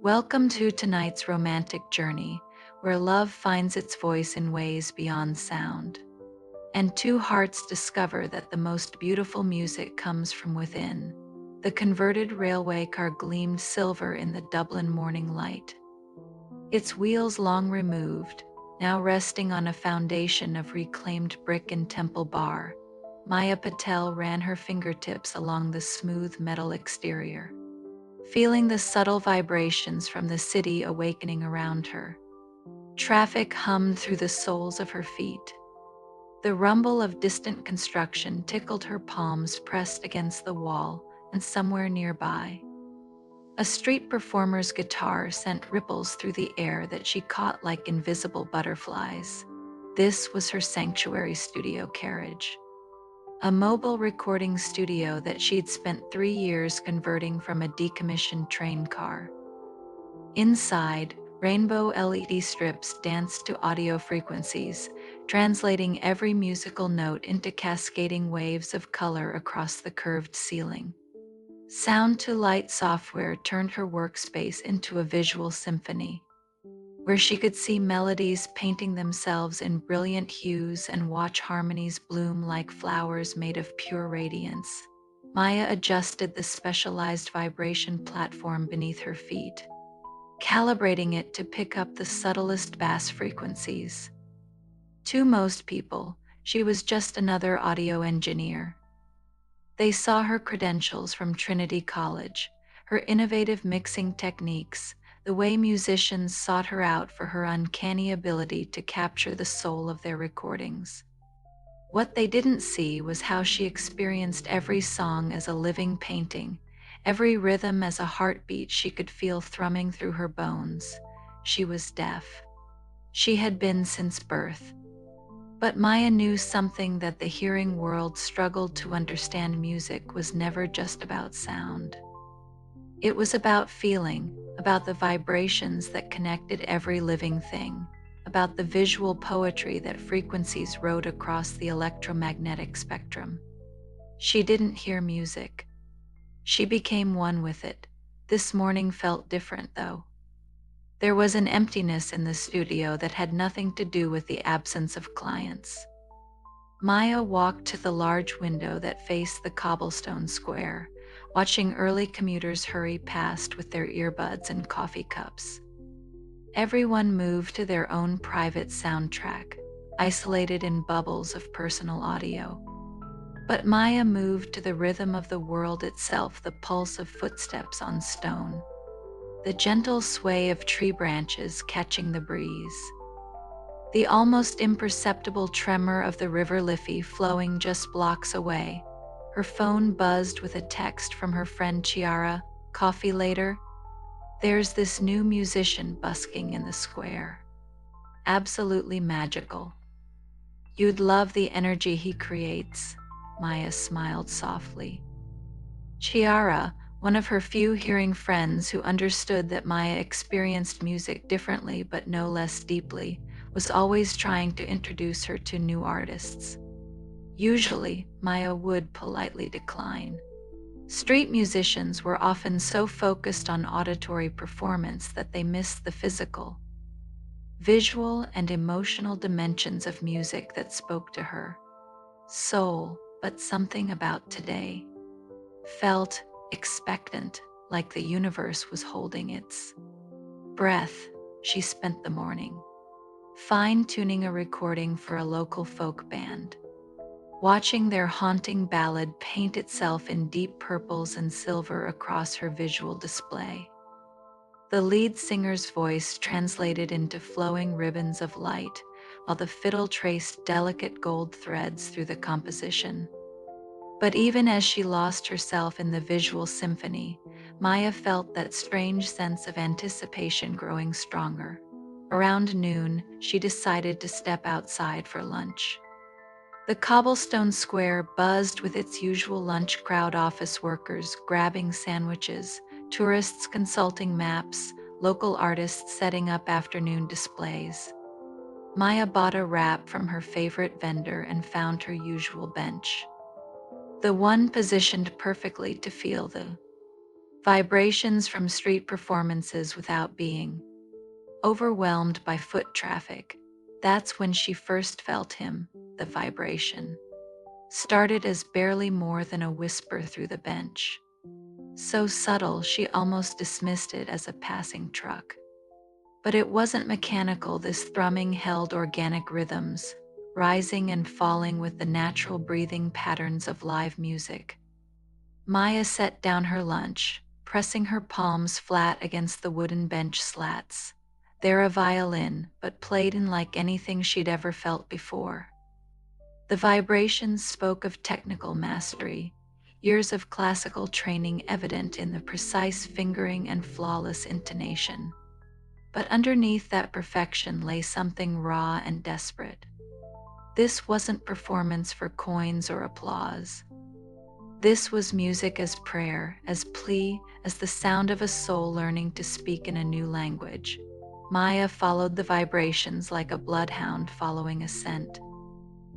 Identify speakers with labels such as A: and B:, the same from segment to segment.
A: Welcome to tonight's romantic journey, where love finds its voice in ways beyond sound, and two hearts discover that the most beautiful music comes from within. The converted railway car gleamed silver in the Dublin morning light. Its wheels long removed, now resting on a foundation of reclaimed brick and Temple Bar, Maya Patel ran her fingertips along the smooth metal exterior, feeling the subtle vibrations from the city awakening around her. Traffic hummed through the soles of her feet. The rumble of distant construction tickled her palms pressed against the wall, and somewhere nearby, a street performer's guitar sent ripples through the air that she caught like invisible butterflies. This was her sanctuary studio carriage, a mobile recording studio that she'd spent 3 years converting from a decommissioned train car. Inside, rainbow LED strips danced to audio frequencies, translating every musical note into cascading waves of color across the curved ceiling. Sound to Light software turned her workspace into a visual symphony, where she could see melodies painting themselves in brilliant hues and watch harmonies bloom like flowers made of pure radiance. Maya adjusted the specialized vibration platform beneath her feet, calibrating it to pick up the subtlest bass frequencies. To most people, she was just another audio engineer. They saw her credentials from Trinity College, her innovative mixing techniques, the way musicians sought her out for her uncanny ability to capture the soul of their recordings. What they didn't see was how she experienced every song as a living painting, every rhythm as a heartbeat she could feel thrumming through her bones. She was deaf. She had been since birth. But Maya knew something that the hearing world struggled to understand: music was never just about sound. It was about feeling, about the vibrations that connected every living thing, about the visual poetry that frequencies wrote across the electromagnetic spectrum. She didn't hear music. She became one with it. This morning felt different, though. There was an emptiness in the studio that had nothing to do with the absence of clients. Maya walked to the large window that faced the cobblestone square, watching early commuters hurry past with their earbuds and coffee cups. Everyone moved to their own private soundtrack, isolated in bubbles of personal audio. But Maya moved to the rhythm of the world itself, the pulse of footsteps on stone, the gentle sway of tree branches catching the breeze, the almost imperceptible tremor of the river Liffey flowing just blocks away. Her phone buzzed with a text from her friend Chiara. "Coffee later? There's this new musician busking in the square. Absolutely magical. You'd love the energy he creates." Maya smiled softly. Chiara, one of her few hearing friends who understood that Maya experienced music differently but no less deeply, was always trying to introduce her to new artists. Usually, Maya would politely decline. Street musicians were often so focused on auditory performance that they missed the physical, visual, and emotional dimensions of music that spoke to her. Soul, but something about today felt expectant, like the universe was holding its breath. She spent the morning fine-tuning a recording for a local folk band, watching their haunting ballad paint itself in deep purples and silver across her visual display. The lead singer's voice translated into flowing ribbons of light, while the fiddle traced delicate gold threads through the composition. But even as she lost herself in the visual symphony, Maya felt that strange sense of anticipation growing stronger. Around noon, she decided to step outside for lunch. The cobblestone square buzzed with its usual lunch crowd: office workers grabbing sandwiches, tourists consulting maps, local artists setting up afternoon displays. Maya bought a wrap from her favorite vendor and found her usual bench, the one positioned perfectly to feel the vibrations from street performances without being overwhelmed by foot traffic. That's when she first felt him, the vibration. Started as barely more than a whisper through the bench. So subtle she almost dismissed it as a passing truck. But it wasn't mechanical, this thrumming held organic rhythms, rising and falling with the natural breathing patterns of live music. Maya set down her lunch, pressing her palms flat against the wooden bench slats. They're a violin, but played in like anything she'd ever felt before. The vibrations spoke of technical mastery, years of classical training evident in the precise fingering and flawless intonation. But underneath that perfection lay something raw and desperate. This wasn't performance for coins or applause. This was music as prayer, as plea, as the sound of a soul learning to speak in a new language. Maya followed the vibrations like a bloodhound following a scent.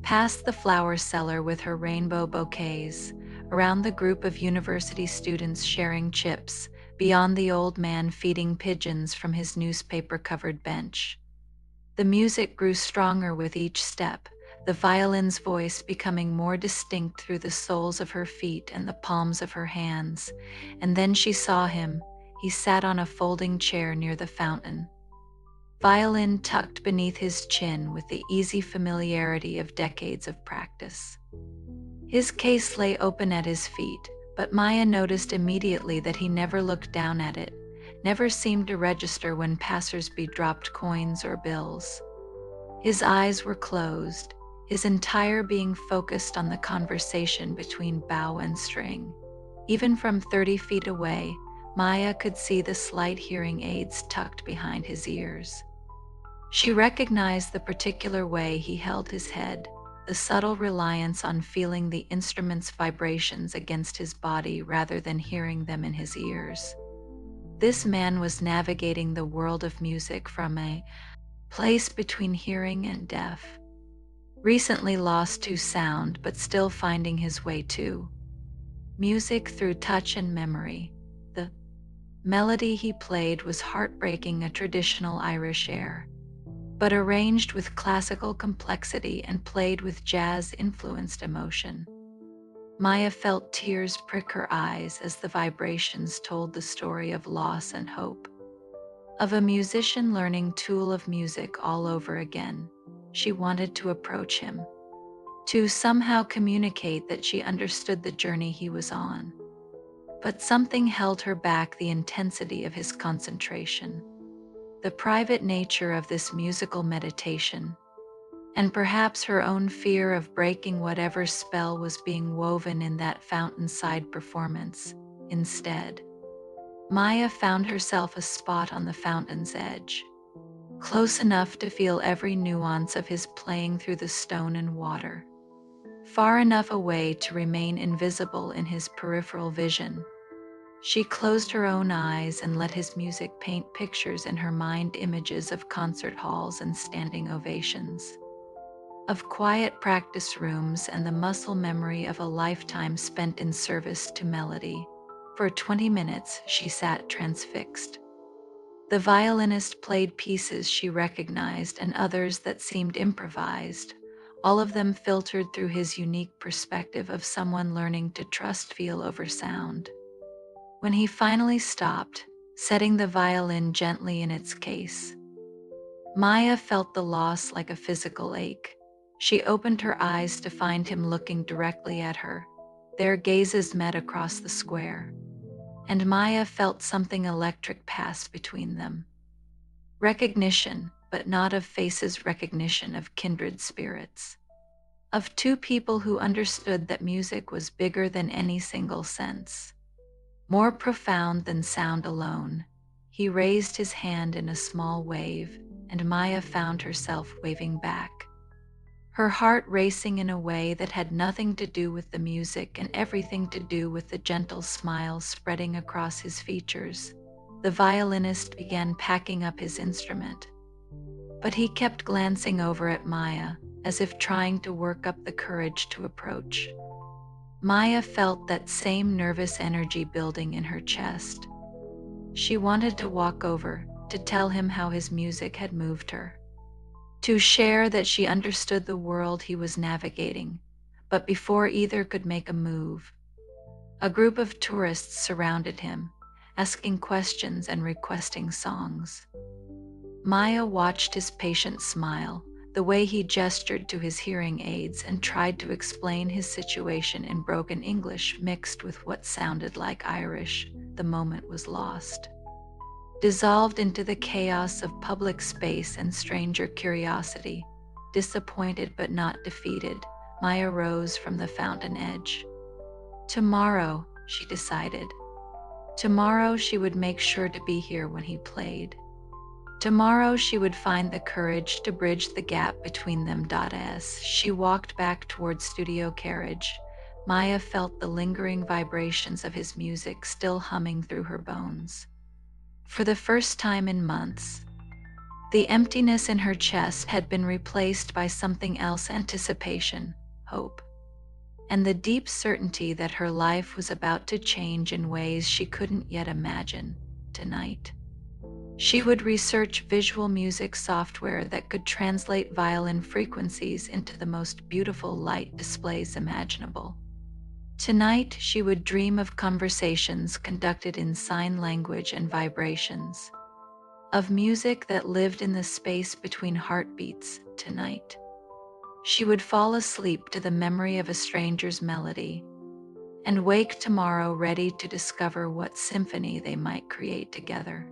A: Past the flower cellar with her rainbow bouquets, around the group of university students sharing chips, beyond the old man feeding pigeons from his newspaper-covered bench. The music grew stronger with each step, the violin's voice becoming more distinct through the soles of her feet and the palms of her hands. And then she saw him. He sat on a folding chair near the fountain, violin tucked beneath his chin with the easy familiarity of decades of practice. His case lay open at his feet, but Maya noticed immediately that he never looked down at it, never seemed to register when passers-by dropped coins or bills. His eyes were closed, his entire being focused on the conversation between bow and string. Even from 30 feet away, Maya could see the slight hearing aids tucked behind his ears. She recognized the particular way he held his head, the subtle reliance on feeling the instrument's vibrations against his body rather than hearing them in his ears. This man was navigating the world of music from a place between hearing and deaf, recently lost to sound but still finding his way to music through touch and memory. The melody he played was heartbreaking, a traditional Irish air, but arranged with classical complexity and played with jazz-influenced emotion. Maya felt tears prick her eyes as the vibrations told the story of loss and hope, of a musician learning tool of music all over again. She wanted to approach him, to somehow communicate that she understood the journey he was on. But something held her back, the intensity of his concentration, the private nature of this musical meditation, and perhaps her own fear of breaking whatever spell was being woven in that fountainside performance. Instead, Maya found herself a spot on the fountain's edge, close enough to feel every nuance of his playing through the stone and water, far enough away to remain invisible in his peripheral vision. She closed her own eyes and let his music paint pictures in her mind, images of concert halls and standing ovations, of quiet practice rooms and the muscle memory of a lifetime spent in service to melody. For 20 minutes, she sat transfixed. The violinist played pieces she recognized and others that seemed improvised, all of them filtered through his unique perspective of someone learning to trust feel over sound. When he finally stopped, setting the violin gently in its case, Maya felt the loss like a physical ache. She opened her eyes to find him looking directly at her. Their gazes met across the square, and Maya felt something electric pass between them. Recognition, but not of faces, recognition of kindred spirits, of two people who understood that music was bigger than any single sense, more profound than sound alone. He raised his hand in a small wave, and Maya found herself waving back, her heart racing in a way that had nothing to do with the music and everything to do with the gentle smile spreading across his features. The violinist began packing up his instrument, but he kept glancing over at Maya, as if trying to work up the courage to approach. Maya felt that same nervous energy building in her chest. She wanted to walk over, to tell him how his music had moved her, to share that she understood the world he was navigating. But before either could make a move, a group of tourists surrounded him, asking questions and requesting songs. Maya watched his patient smile, the way he gestured to his hearing aids and tried to explain his situation in broken English mixed with what sounded like Irish. The moment was lost. Dissolved into the chaos of public space and stranger curiosity, disappointed but not defeated, Maya rose from the fountain edge. Tomorrow, she decided. Tomorrow she would make sure to be here when he played. Tomorrow she would find the courage to bridge the gap between them. As she walked back toward studio carriage, Maya felt the lingering vibrations of his music still humming through her bones. For the first time in months, the emptiness in her chest had been replaced by something else: anticipation, hope, and the deep certainty that her life was about to change in ways she couldn't yet imagine. Tonight, she would research visual music software that could translate violin frequencies into the most beautiful light displays imaginable. Tonight, she would dream of conversations conducted in sign language and vibrations, of music that lived in the space between heartbeats. Tonight, she would fall asleep to the memory of a stranger's melody and wake tomorrow ready to discover what symphony they might create together.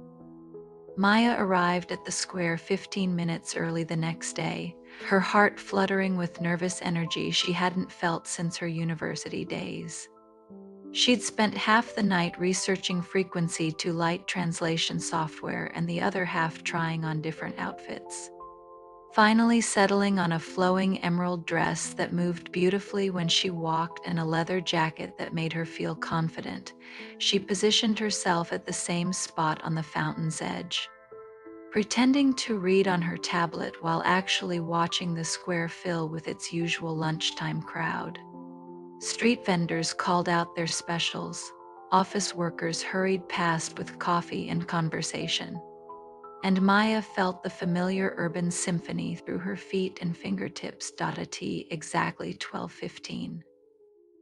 A: Maya arrived at the square 15 minutes early the next day, her heart fluttering with nervous energy she hadn't felt since her university days. She'd spent half the night researching frequency to light translation software and the other half trying on different outfits. Finally settling on a flowing emerald dress that moved beautifully when she walked and a leather jacket that made her feel confident, she positioned herself at the same spot on the fountain's edge, pretending to read on her tablet while actually watching the square fill with its usual lunchtime crowd. Street vendors called out their specials, office workers hurried past with coffee and conversation, and Maya felt the familiar urban symphony through her feet and fingertips. At exactly 12:15.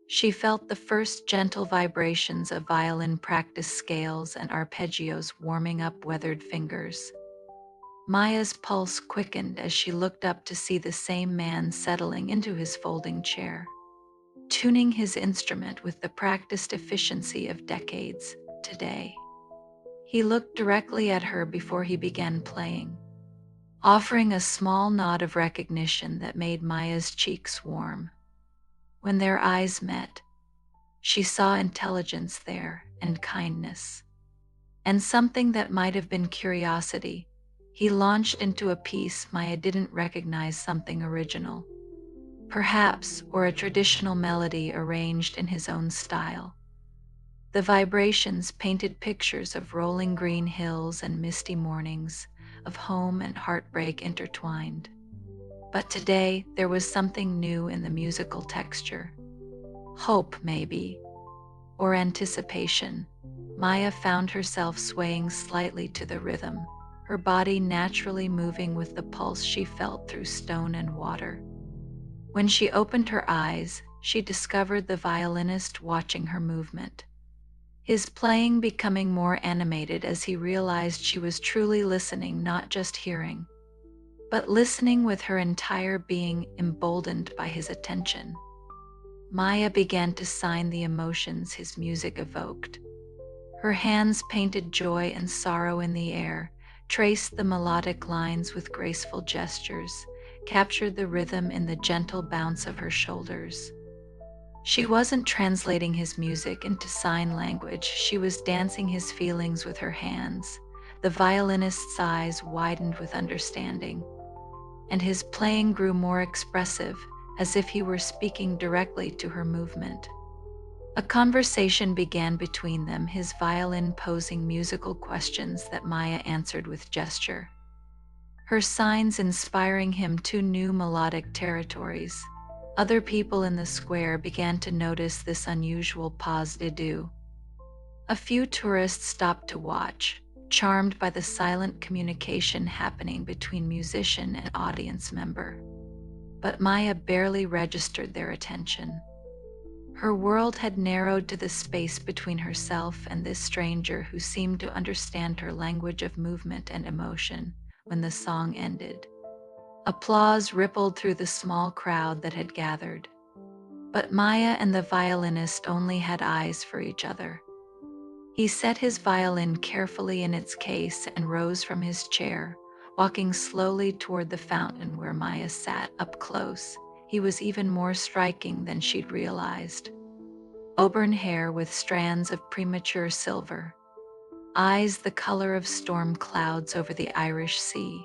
A: She felt the first gentle vibrations of violin practice scales and arpeggios warming up weathered fingers. Maya's pulse quickened as she looked up to see the same man settling into his folding chair, tuning his instrument with the practiced efficiency of decades. Today, he looked directly at her before he began playing, offering a small nod of recognition that made Maya's cheeks warm. When their eyes met, she saw intelligence there and kindness, and something that might have been curiosity. He launched into a piece Maya didn't recognize, something original, perhaps, or a traditional melody arranged in his own style. The vibrations painted pictures of rolling green hills and misty mornings, of home and heartbreak intertwined. But today, there was something new in the musical texture. Hope, maybe, or anticipation. Maya found herself swaying slightly to the rhythm, her body naturally moving with the pulse she felt through stone and water. When she opened her eyes, she discovered the violinist watching her movement, his playing becoming more animated as he realized she was truly listening, not just hearing, but listening with her entire being. Emboldened by his attention, Maya began to sign the emotions his music evoked. Her hands painted joy and sorrow in the air, traced the melodic lines with graceful gestures, captured the rhythm in the gentle bounce of her shoulders. She wasn't translating his music into sign language, she was dancing his feelings with her hands. The violinist's eyes widened with understanding, and his playing grew more expressive, as if he were speaking directly to her movement. A conversation began between them, his violin posing musical questions that Maya answered with gesture, her signs inspiring him to new melodic territories. Other people in the square began to notice this unusual pas de deux. A few tourists stopped to watch, charmed by the silent communication happening between musician and audience member. But Maya barely registered their attention. Her world had narrowed to the space between herself and this stranger who seemed to understand her language of movement and emotion. When the song ended, applause rippled through the small crowd that had gathered. But Maya and the violinist only had eyes for each other. He set his violin carefully in its case and rose from his chair, walking slowly toward the fountain where Maya sat up close. He was even more striking than she'd realized. Auburn hair with strands of premature silver, eyes the color of storm clouds over the Irish Sea,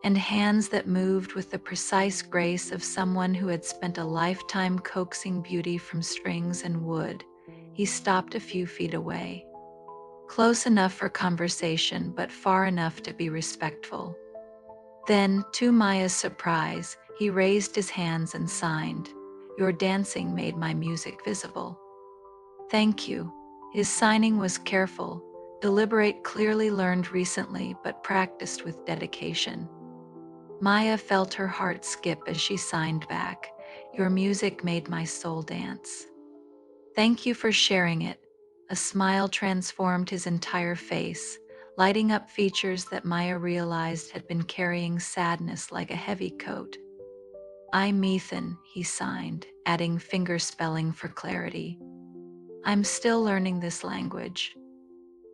A: and hands that moved with the precise grace of someone who had spent a lifetime coaxing beauty from strings and wood. He stopped a few feet away, close enough for conversation but far enough to be respectful. Then, to Maya's surprise, he raised his hands and signed, "Your dancing made my music visible." "Thank you." His signing was careful, deliberate, clearly learned recently but practiced with dedication. Maya felt her heart skip as she signed back, "Your music made my soul dance." "Thank you for sharing it." A smile transformed his entire face, lighting up features that Maya realized had been carrying sadness like a heavy coat. "I'm Ethan," he signed, adding finger spelling for clarity. "I'm still learning this language.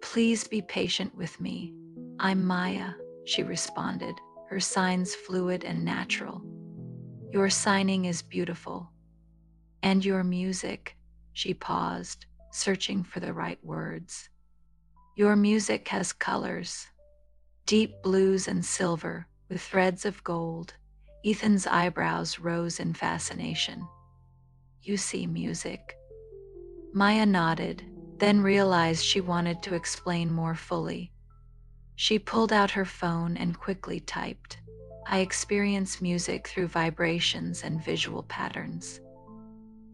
A: Please be patient with me." "I'm Maya," she responded, her signs fluid and natural. "Your signing is beautiful. And your music," she paused, searching for the right words. "Your music has colors, deep blues and silver, with threads of gold." Ethan's eyebrows rose in fascination. "You see music." Maya nodded, then realized she wanted to explain more fully. She pulled out her phone and quickly typed, "I experience music through vibrations and visual patterns.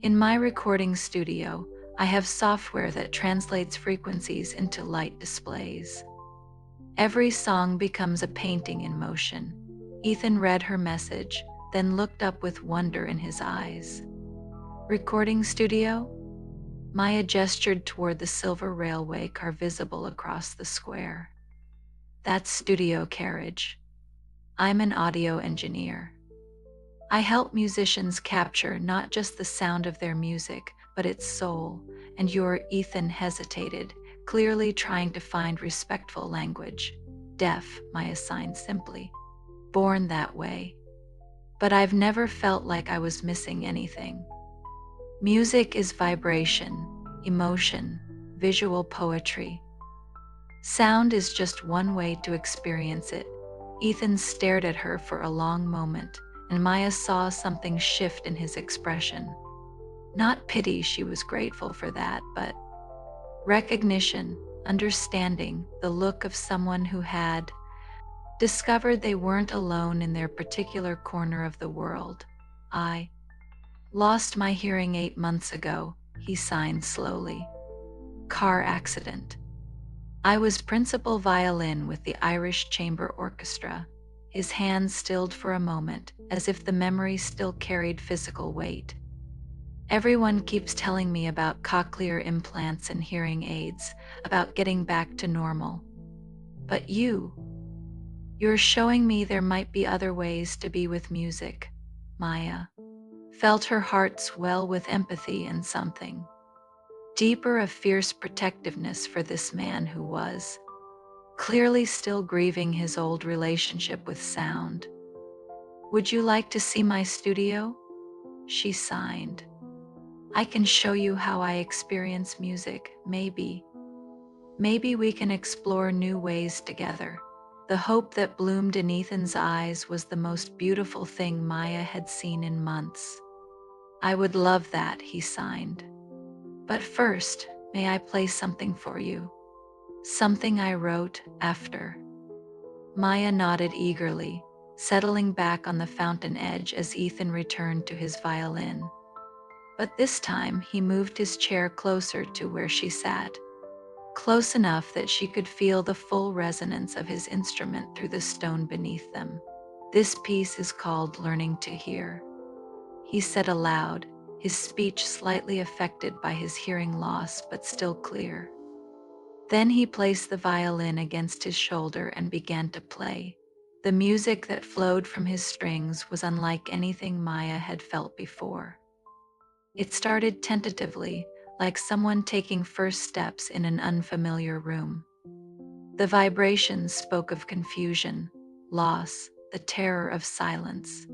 A: In my recording studio, I have software that translates frequencies into light displays. Every song becomes a painting in motion." Ethan read her message, then looked up with wonder in his eyes. "Recording studio?" Maya gestured toward the silver railway car visible across the square. "That's Studio Carriage. I'm an audio engineer. I help musicians capture not just the sound of their music, but its soul." "And your—" Ethan hesitated, clearly trying to find respectful language. "Deaf," Maya signed simply. "Born that way. But I've never felt like I was missing anything. Music is vibration, emotion, visual poetry. Sound is just one way to experience it." Ethan stared at her for a long moment, and Maya saw something shift in his expression. Not pity, she was grateful for that, but recognition, understanding, the look of someone who had discovered they weren't alone in their particular corner of the world. "I lost my hearing 8 months ago," he signed slowly. "Car accident. I was principal violin with the Irish Chamber Orchestra." His hands stilled for a moment, as if the memory still carried physical weight. "Everyone keeps telling me about cochlear implants and hearing aids, about getting back to normal. But you're showing me there might be other ways to be with music." Maya felt her heart swell with empathy and something deeper, a fierce protectiveness for this man who was clearly still grieving his old relationship with sound. "Would you like to see my studio?" she signed. "I can show you how I experience music. Maybe we can explore new ways together." The hope that bloomed in Ethan's eyes was the most beautiful thing Maya had seen in months. "I would love that," he signed. "But first, may I play something for you? Something I wrote after." Maya nodded eagerly, settling back on the fountain edge as Ethan returned to his violin. But this time, he moved his chair closer to where she sat, close enough that she could feel the full resonance of his instrument through the stone beneath them. "This piece is called Learning to Hear," he said aloud, his speech slightly affected by his hearing loss but still clear. Then he placed the violin against his shoulder and began to play. The music that flowed from his strings was unlike anything Maya had felt before. It started tentatively, like someone taking first steps in an unfamiliar room. The vibrations spoke of confusion, loss, the terror of silence.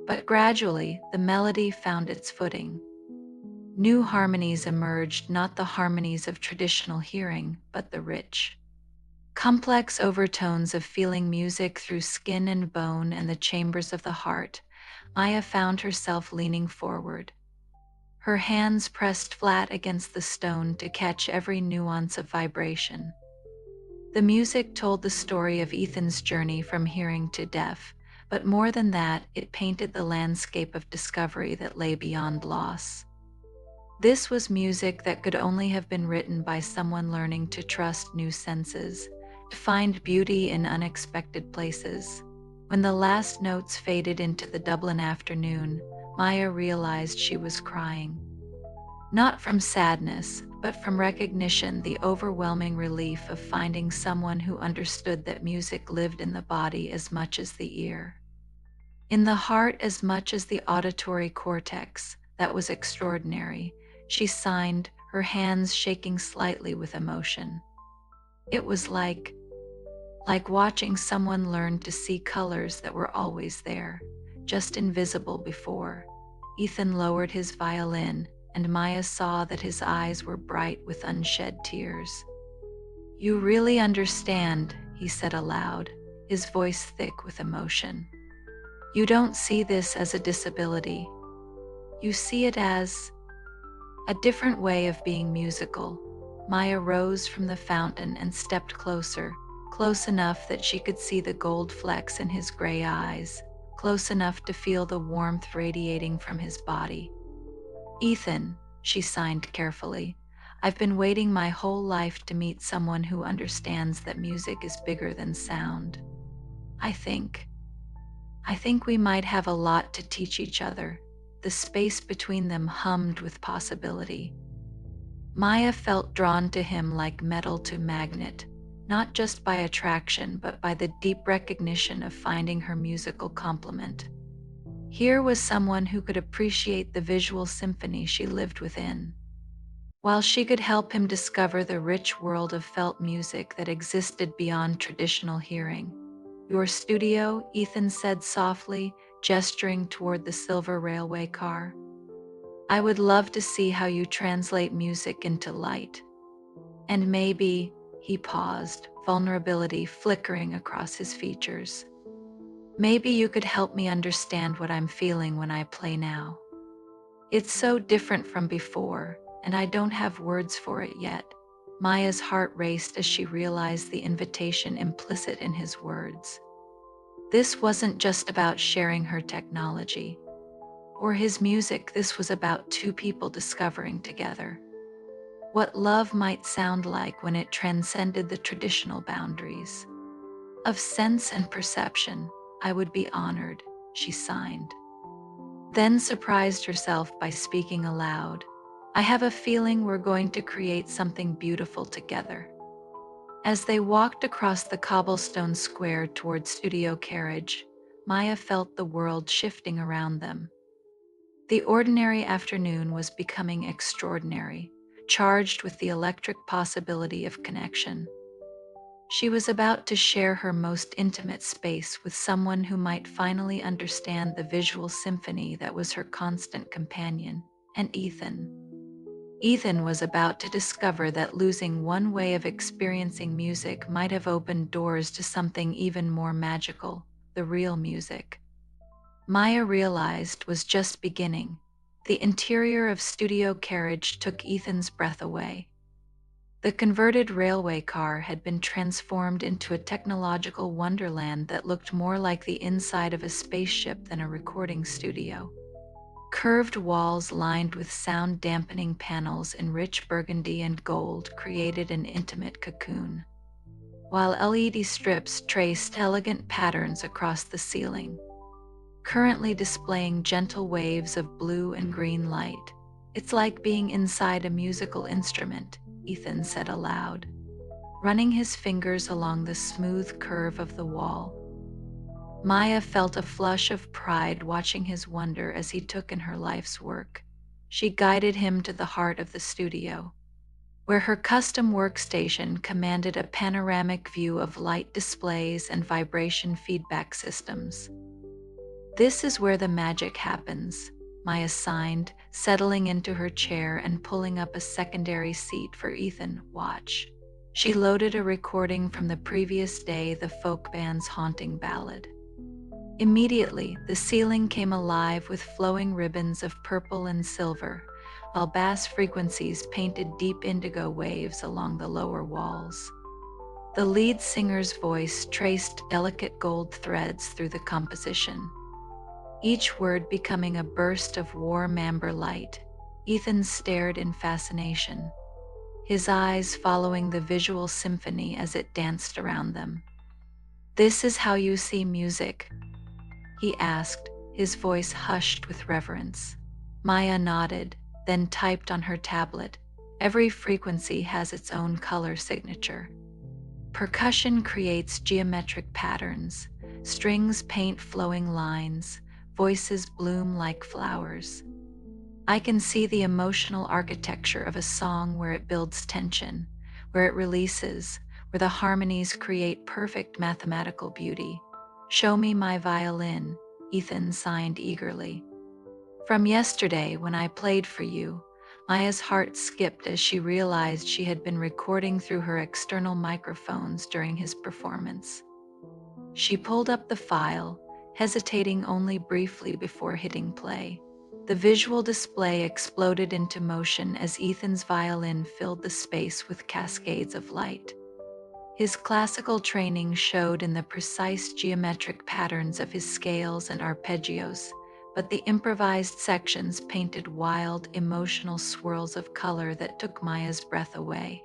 A: But gradually, the melody found its footing. New harmonies emerged, not the harmonies of traditional hearing, but the rich, complex overtones of feeling music through skin and bone and the chambers of the heart. Maya found herself leaning forward, her hands pressed flat against the stone to catch every nuance of vibration. The music told the story of Ethan's journey from hearing to deaf, but more than that, it painted the landscape of discovery that lay beyond loss. This was music that could only have been written by someone learning to trust new senses, to find beauty in unexpected places. When the last notes faded into the Dublin afternoon, Maya realized she was crying. Not from sadness, but from recognition, the overwhelming relief of finding someone who understood that music lived in the body as much as the ear, in the heart as much as the auditory cortex. That was extraordinary. She signed, her hands shaking slightly with emotion. It was like watching someone learn to see colors that were always there, just invisible before. Ethan lowered his violin, and Maya saw that his eyes were bright with unshed tears. "You really understand," he said aloud, his voice thick with emotion. "You don't see this as a disability. You see it as a different way of being musical." Maya rose from the fountain and stepped closer, close enough that she could see the gold flecks in his gray eyes, close enough to feel the warmth radiating from his body. "Ethan," she signed carefully, "I've been waiting my whole life to meet someone who understands that music is bigger than sound. I think we might have a lot to teach each other." The space between them hummed with possibility. Maya felt drawn to him like metal to magnet, not just by attraction but by the deep recognition of finding her musical complement. Here was someone who could appreciate the visual symphony she lived within, while she could help him discover the rich world of felt music that existed beyond traditional hearing. "Your studio," Ethan said softly, gesturing toward the silver railway car. "I would love to see how you translate music into light. And maybe," he paused, vulnerability flickering across his features, "maybe you could help me understand what I'm feeling when I play now. It's so different from before, and I don't have words for it yet." Maya's heart raced as she realized the invitation implicit in his words. This wasn't just about sharing her technology or his music. This was about two people discovering together what love might sound like when it transcended the traditional boundaries of sense and perception. "I would be honored," she signed, then surprised herself by speaking aloud. "I have a feeling we're going to create something beautiful together." As they walked across the cobblestone square toward Studio Carriage, Maya felt the world shifting around them. The ordinary afternoon was becoming extraordinary, charged with the electric possibility of connection. She was about to share her most intimate space with someone who might finally understand the visual symphony that was her constant companion, and Ethan was about to discover that losing one way of experiencing music might have opened doors to something even more magical, the real music. Maya realized was just beginning. The interior of Studio Carriage took Ethan's breath away. The converted railway car had been transformed into a technological wonderland that looked more like the inside of a spaceship than a recording studio. Curved walls lined with sound-dampening panels in rich burgundy and gold created an intimate cocoon, while LED strips traced elegant patterns across the ceiling, currently displaying gentle waves of blue and green light. "It's like being inside a musical instrument," Ethan said aloud, running his fingers along the smooth curve of the wall. Maya felt a flush of pride watching his wonder as he took in her life's work. She guided him to the heart of the studio, where her custom workstation commanded a panoramic view of light displays and vibration feedback systems. "This is where the magic happens," Maya signed, settling into her chair and pulling up a secondary seat for Ethan. "Watch." She loaded a recording from the previous day, the folk band's haunting ballad. Immediately, the ceiling came alive with flowing ribbons of purple and silver, while bass frequencies painted deep indigo waves along the lower walls. The lead singer's voice traced delicate gold threads through the composition, each word becoming a burst of warm amber light. Ethan stared in fascination, his eyes following the visual symphony as it danced around them. "This is how you see music?" he asked, his voice hushed with reverence. Maya nodded, then typed on her tablet. "Every frequency has its own color signature. Percussion creates geometric patterns, strings paint flowing lines, voices bloom like flowers. I can see the emotional architecture of a song where it builds tension, where it releases, where the harmonies create perfect mathematical beauty. Show me my violin," Ethan signed eagerly. "From yesterday when I played for you," Maya's heart skipped as she realized she had been recording through her external microphones during his performance. She pulled up the file, hesitating only briefly before hitting play. The visual display exploded into motion as Ethan's violin filled the space with cascades of light. His classical training showed in the precise geometric patterns of his scales and arpeggios, but the improvised sections painted wild, emotional swirls of color that took Maya's breath away.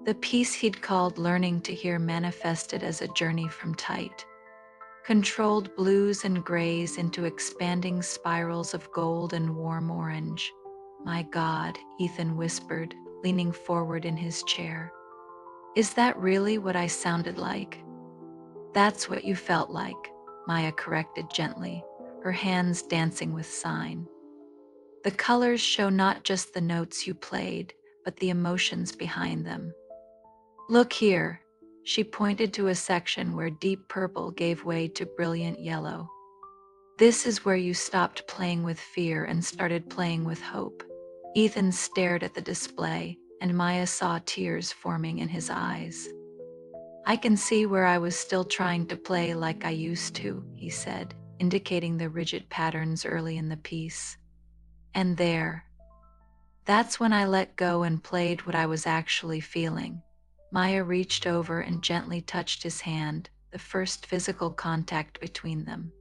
A: The piece he'd called Learning to Hear manifested as a journey from tight, controlled blues and grays into expanding spirals of gold and warm orange. "My God," Ethan whispered, leaning forward in his chair. "Is that really what I sounded like?" "That's what you felt like," Maya corrected gently, her hands dancing with sign. "The colors show not just the notes you played, but the emotions behind them. Look here." She pointed to a section where deep purple gave way to brilliant yellow. "This is where you stopped playing with fear and started playing with hope." Ethan stared at the display, and Maya saw tears forming in his eyes. "I can see where I was still trying to play like I used to," he said, indicating the rigid patterns early in the piece. "And that's when I let go and played what I was actually feeling." Maya reached over and gently touched his hand, the first physical contact between them.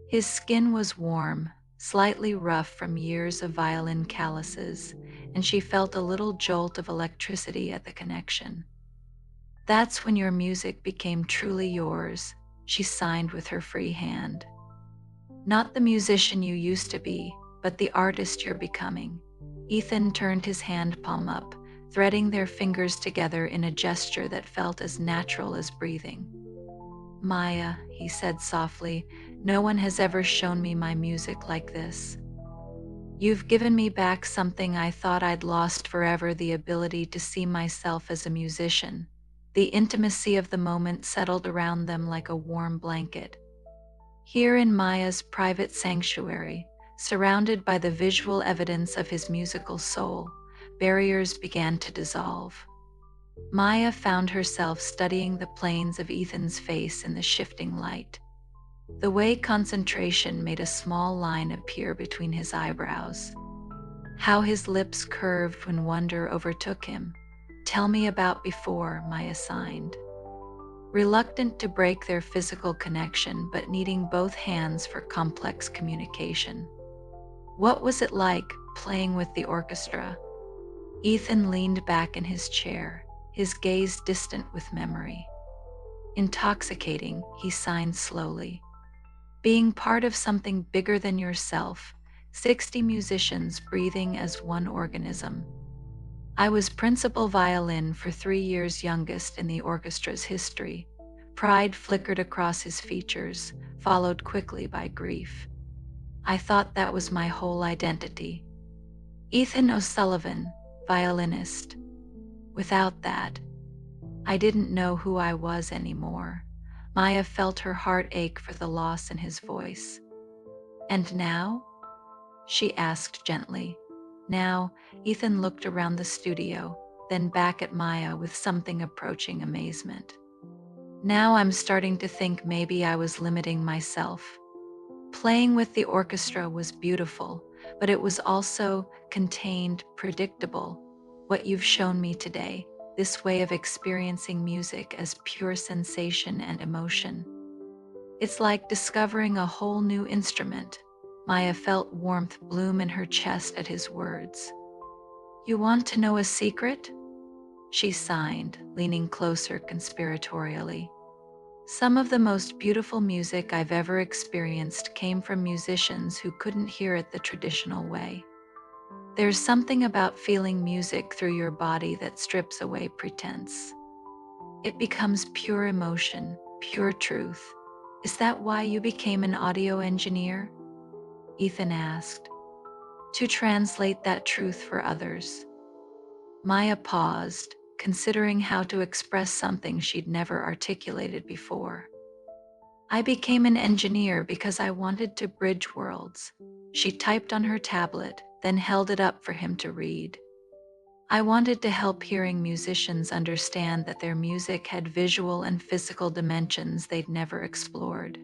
A: His skin was warm, slightly rough from years of violin calluses, and she felt a little jolt of electricity at the connection. "That's when your music became truly yours," she signed with her free hand. "Not the musician you used to be, but the artist you're becoming." Ethan turned his hand palm up, threading their fingers together in a gesture that felt as natural as breathing. "Maya," he said softly, "no one has ever shown me my music like this. You've given me back something I thought I'd lost forever, the ability to see myself as a musician." The intimacy of the moment settled around them like a warm blanket. Here in Maya's private sanctuary, surrounded by the visual evidence of his musical soul, barriers began to dissolve. Maya found herself studying the planes of Ethan's face in the shifting light, the way concentration made a small line appear between his eyebrows, how his lips curved when wonder overtook him, Tell me about before, Maya signed, reluctant to break their physical connection but needing both hands for complex communication. What was it like playing with the orchestra? Ethan leaned back in his chair, his gaze distant with memory. Intoxicating, he signed slowly. Being part of something bigger than yourself, 60 musicians breathing as one organism. I was principal violin for 3 years youngest in the orchestra's history. Pride flickered across his features, followed quickly by grief. I thought that was my whole identity. Ethan O'Sullivan, violinist. Without that, I didn't know who I was anymore. Maya felt her heart ache for the loss in his voice. And now? She asked gently. Now, Ethan looked around the studio, then back at Maya with something approaching amazement. Now I'm starting to think maybe I was limiting myself. Playing with the orchestra was beautiful, but it was also contained, predictable. What you've shown me today, this way of experiencing music as pure sensation and emotion. It's like discovering a whole new instrument. Maya felt warmth bloom in her chest at his words. You want to know a secret? She signed, leaning closer conspiratorially. Some of the most beautiful music I've ever experienced came from musicians who couldn't hear it the traditional way. There's something about feeling music through your body that strips away pretense. It becomes pure emotion, pure truth. Is that why you became an audio engineer? Ethan asked. To translate that truth for others. Maya paused, considering how to express something she'd never articulated before. I became an engineer because I wanted to bridge worlds. She typed on her tablet, then held it up for him to read. I wanted to help hearing musicians understand that their music had visual and physical dimensions they'd never explored.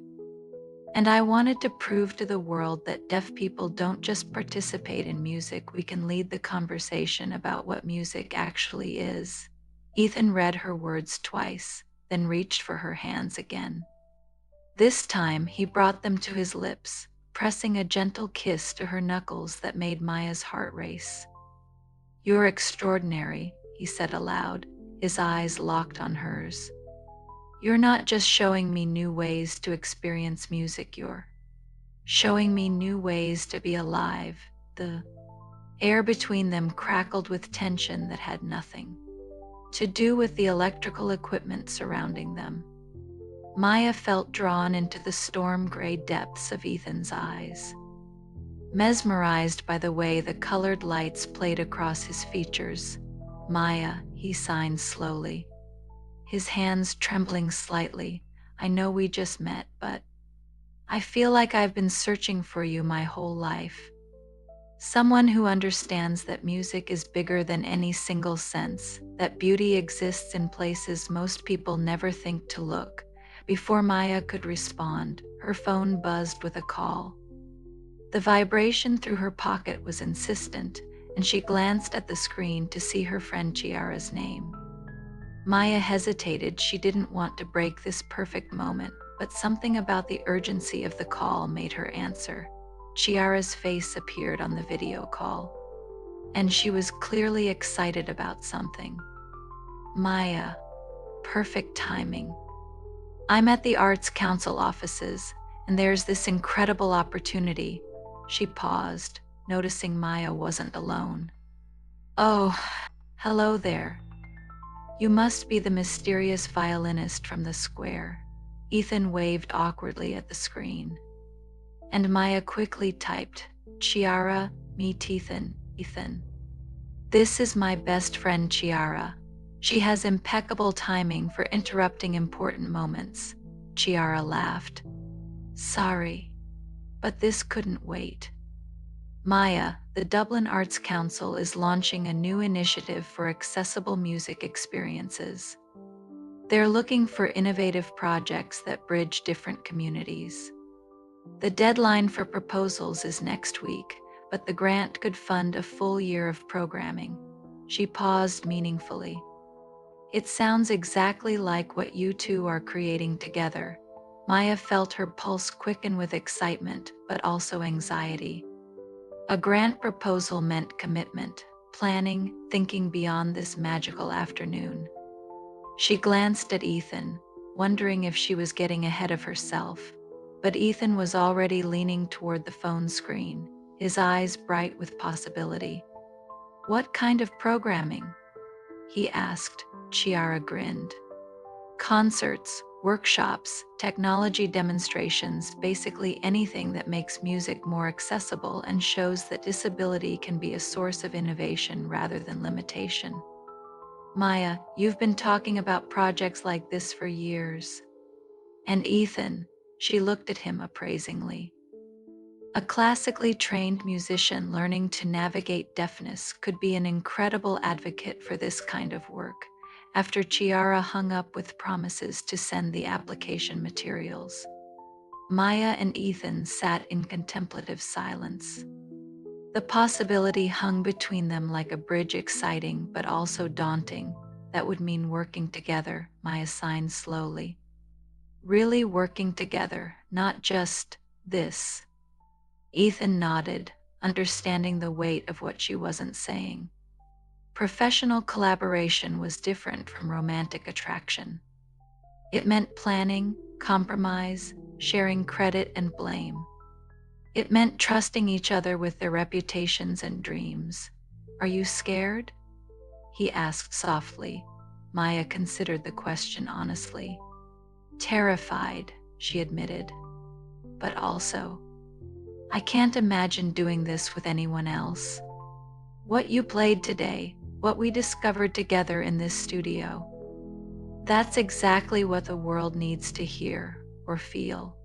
A: And I wanted to prove to the world that deaf people don't just participate in music, we can lead the conversation about what music actually is. Ethan read her words twice, then reached for her hands again. This time, he brought them to his lips, pressing a gentle kiss to her knuckles that made Maya's heart race. You're extraordinary, he said aloud, his eyes locked on hers. You're not just showing me new ways to experience music, you're showing me new ways to be alive. The air between them crackled with tension that had nothing to do with the electrical equipment surrounding them. Maya felt drawn into the storm-gray depths of Ethan's eyes, mesmerized by the way the colored lights played across his features. Maya, he signed slowly, his hands trembling slightly. I know we just met, but I feel like I've been searching for you my whole life. Someone who understands that music is bigger than any single sense, that beauty exists in places most people never think to look. Before Maya could respond, her phone buzzed with a call. The vibration through her pocket was insistent, and she glanced at the screen to see her friend Chiara's name. Maya hesitated. She didn't want to break this perfect moment, but something about the urgency of the call made her answer. Chiara's face appeared on the video call, and she was clearly excited about something. Maya, perfect timing. I'm at the Arts Council offices, and there's this incredible opportunity. She paused, noticing Maya wasn't alone. Oh, hello there. You must be the mysterious violinist from the square. Ethan waved awkwardly at the screen. And Maya quickly typed, Chiara, meet Ethan. This is my best friend Chiara. She has impeccable timing for interrupting important moments. Chiara laughed. Sorry, but this couldn't wait. Maya, the Dublin Arts Council is launching a new initiative for accessible music experiences. They're looking for innovative projects that bridge different communities. The deadline for proposals is next week, but the grant could fund a full year of programming. She paused meaningfully. It sounds exactly like what you two are creating together. Maya felt her pulse quicken with excitement, but also anxiety. A grant proposal meant commitment, planning, thinking beyond this magical afternoon. She glanced at Ethan, wondering if she was getting ahead of herself, but Ethan was already leaning toward the phone screen, his eyes bright with possibility. "What kind of programming?" he asked. Chiara grinned. "Concerts, workshops, technology demonstrations, basically anything that makes music more accessible and shows that disability can be a source of innovation rather than limitation." "Maya, you've been talking about projects like this for years." And Ethan, she looked at him appraisingly. A classically trained musician learning to navigate deafness could be an incredible advocate for this kind of work. After Chiara hung up with promises to send the application materials, Maya and Ethan sat in contemplative silence. The possibility hung between them like a bridge, exciting but also daunting. That would mean working together, Maya sighed slowly. Really working together, not just this. Ethan nodded, understanding the weight of what she wasn't saying. Professional collaboration was different from romantic attraction. It meant planning, compromise, sharing credit and blame. It meant trusting each other with their reputations and dreams. "Are you scared?" he asked softly. Maya considered the question honestly. "Terrified," she admitted. "But also, I can't imagine doing this with anyone else. What you played today, what we discovered together in this studio, that's exactly what the world needs to hear or feel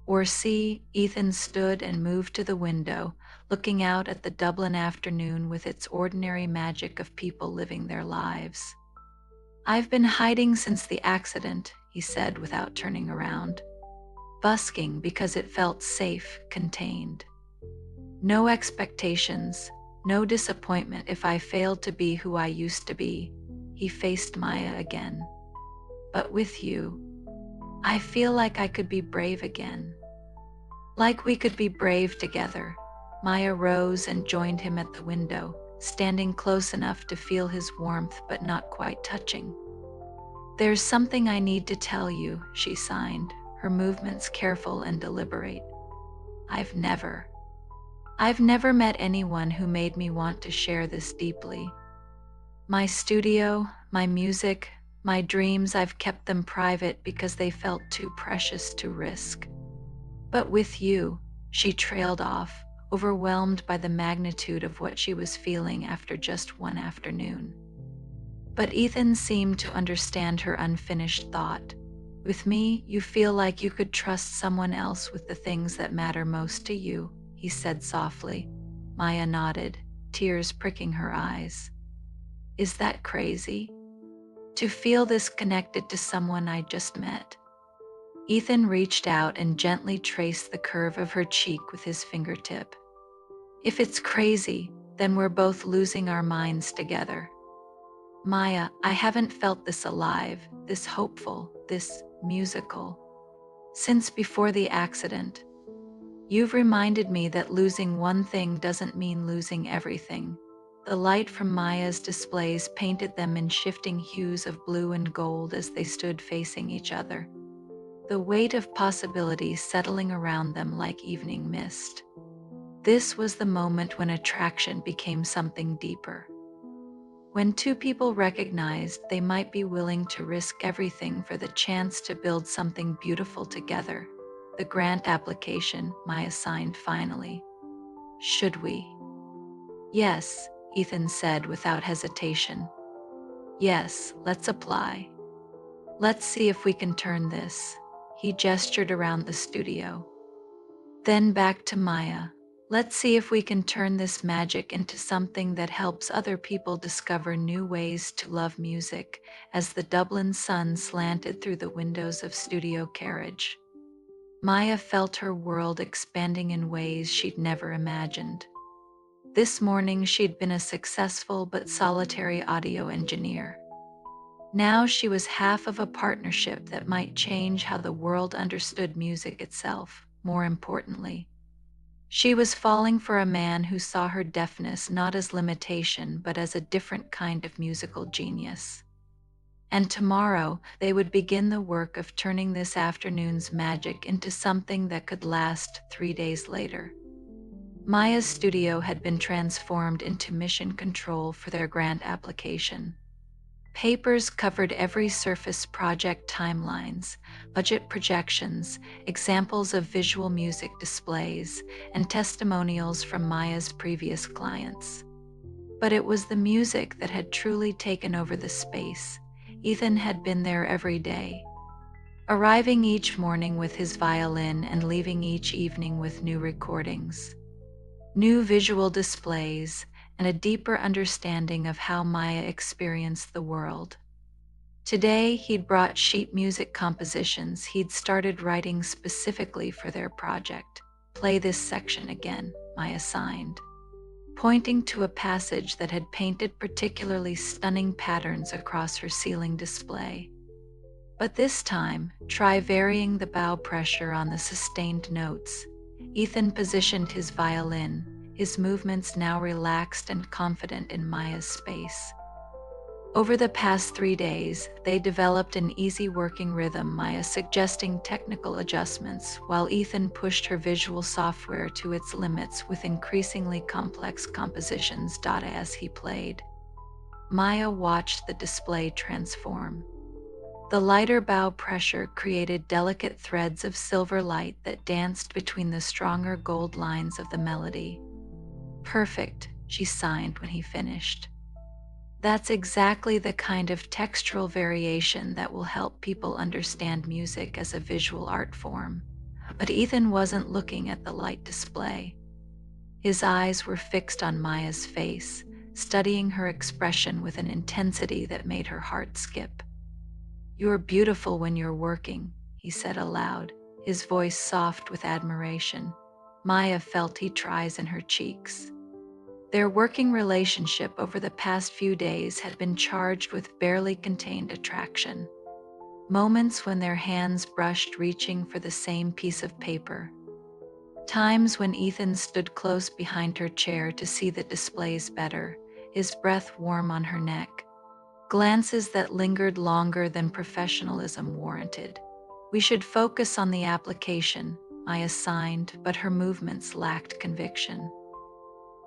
A: or see." Ethan stood and moved to the window, looking out at the Dublin afternoon with its ordinary magic of people living their lives. "I've been hiding since the accident," he said without turning around. "Busking because it felt safe, contained. No expectations, no disappointment if I failed to be who I used to be." He faced Maya again. "But with you, I feel like I could be brave again. Like we could be brave together." Maya rose and joined him at the window, standing close enough to feel his warmth but not quite touching. "There's something I need to tell you," she signed, her movements careful and deliberate. I've never, I've never met anyone who made me want to share this deeply. My studio, my music, my dreams, I've kept them private because they felt too precious to risk. But with you," she trailed off, overwhelmed by the magnitude of what she was feeling after just one afternoon. But Ethan seemed to understand her unfinished thought. "With me, you feel like you could trust someone else with the things that matter most to you," he said softly. Maya nodded, tears pricking her eyes. "Is that crazy? To feel this connected to someone I just met?" Ethan reached out and gently traced the curve of her cheek with his fingertip. "If it's crazy, then we're both losing our minds together. Maya, I haven't felt this alive, this hopeful, this musical, since before the accident. You've reminded me that losing one thing doesn't mean losing everything." The light from Maya's displays painted them in shifting hues of blue and gold as they stood facing each other, the weight of possibility settling around them like evening mist. This was the moment when attraction became something deeper. When two people recognized they might be willing to risk everything for the chance to build something beautiful together. "The grant application," Maya signed finally. "Should we?" "Yes," Ethan said without hesitation. "Yes, let's apply. Let's see if we can turn this." He gestured around the studio. Then back to Maya. "Let's see if we can turn this magic into something that helps other people discover new ways to love music." As the Dublin sun slanted through the windows of Studio Carriage, Maya felt her world expanding in ways she'd never imagined. This morning she'd been a successful but solitary audio engineer. Now she was half of a partnership that might change how the world understood music itself. More importantly, she was falling for a man who saw her deafness not as limitation but as a different kind of musical genius. And tomorrow they would begin the work of turning this afternoon's magic into something that could last 3 days later. Maya's studio had been transformed into mission control for their grant application. Papers covered every surface: project timelines, budget projections, examples of visual music displays, and testimonials from Maya's previous clients. But it was the music that had truly taken over the space. Ethan had been there every day, arriving each morning with his violin and leaving each evening with new recordings, new visual displays, and a deeper understanding of how Maya experienced the world. Today, he'd brought sheet music compositions he'd started writing specifically for their project. "Play this section again," Maya signed, pointing to a passage that had painted particularly stunning patterns across her ceiling display. But this time, try varying the bow pressure on the sustained notes. Ethan positioned his violin, his movements now relaxed and confident in Maya's space. Over the past 3 days, they developed an easy working rhythm, Maya suggesting technical adjustments, while Ethan pushed her visual software to its limits with increasingly complex compositions. As he played, Maya watched the display transform. The lighter bow pressure created delicate threads of silver light that danced between the stronger gold lines of the melody. "Perfect," she signed when he finished. "That's exactly the kind of textural variation that will help people understand music as a visual art form." But Ethan wasn't looking at the light display. His eyes were fixed on Maya's face, studying her expression with an intensity that made her heart skip. "You're beautiful when you're working," he said aloud, his voice soft with admiration. Maya felt heat rise in her cheeks. Their working relationship over the past few days had been charged with barely contained attraction. Moments when their hands brushed, reaching for the same piece of paper. Times when Ethan stood close behind her chair to see the displays better, his breath warm on her neck. Glances that lingered longer than professionalism warranted. "We should focus on the application," Maya signed, but her movements lacked conviction.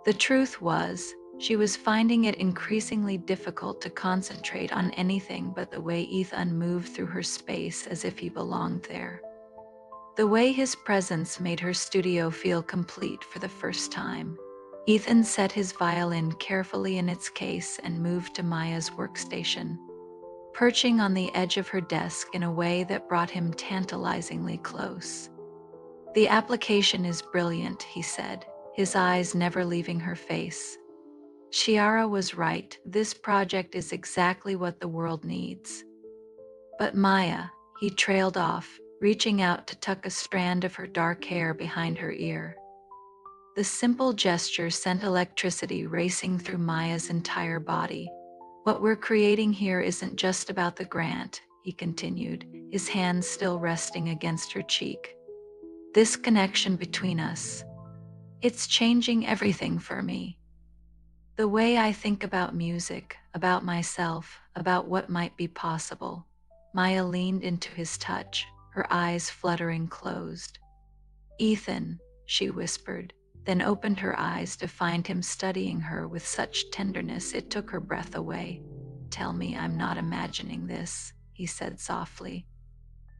A: The truth was, she was finding it increasingly difficult to concentrate on anything but the way Ethan moved through her space as if he belonged there. The way his presence made her studio feel complete for the first time. Ethan set his violin carefully in its case and moved to Maya's workstation, perching on the edge of her desk in a way that brought him tantalizingly close. "The application is brilliant," he said, his eyes never leaving her face. "Chiara was right, this project is exactly what the world needs." "But Maya," he trailed off, reaching out to tuck a strand of her dark hair behind her ear. The simple gesture sent electricity racing through Maya's entire body. "What we're creating here isn't just about the grant," he continued, his hand still resting against her cheek. "This connection between us, it's changing everything for me. The way I think about music, about myself, about what might be possible." Maya leaned into his touch, her eyes fluttering closed. "Ethan," she whispered, then opened her eyes to find him studying her with such tenderness it took her breath away. "Tell me I'm not imagining this," he said softly.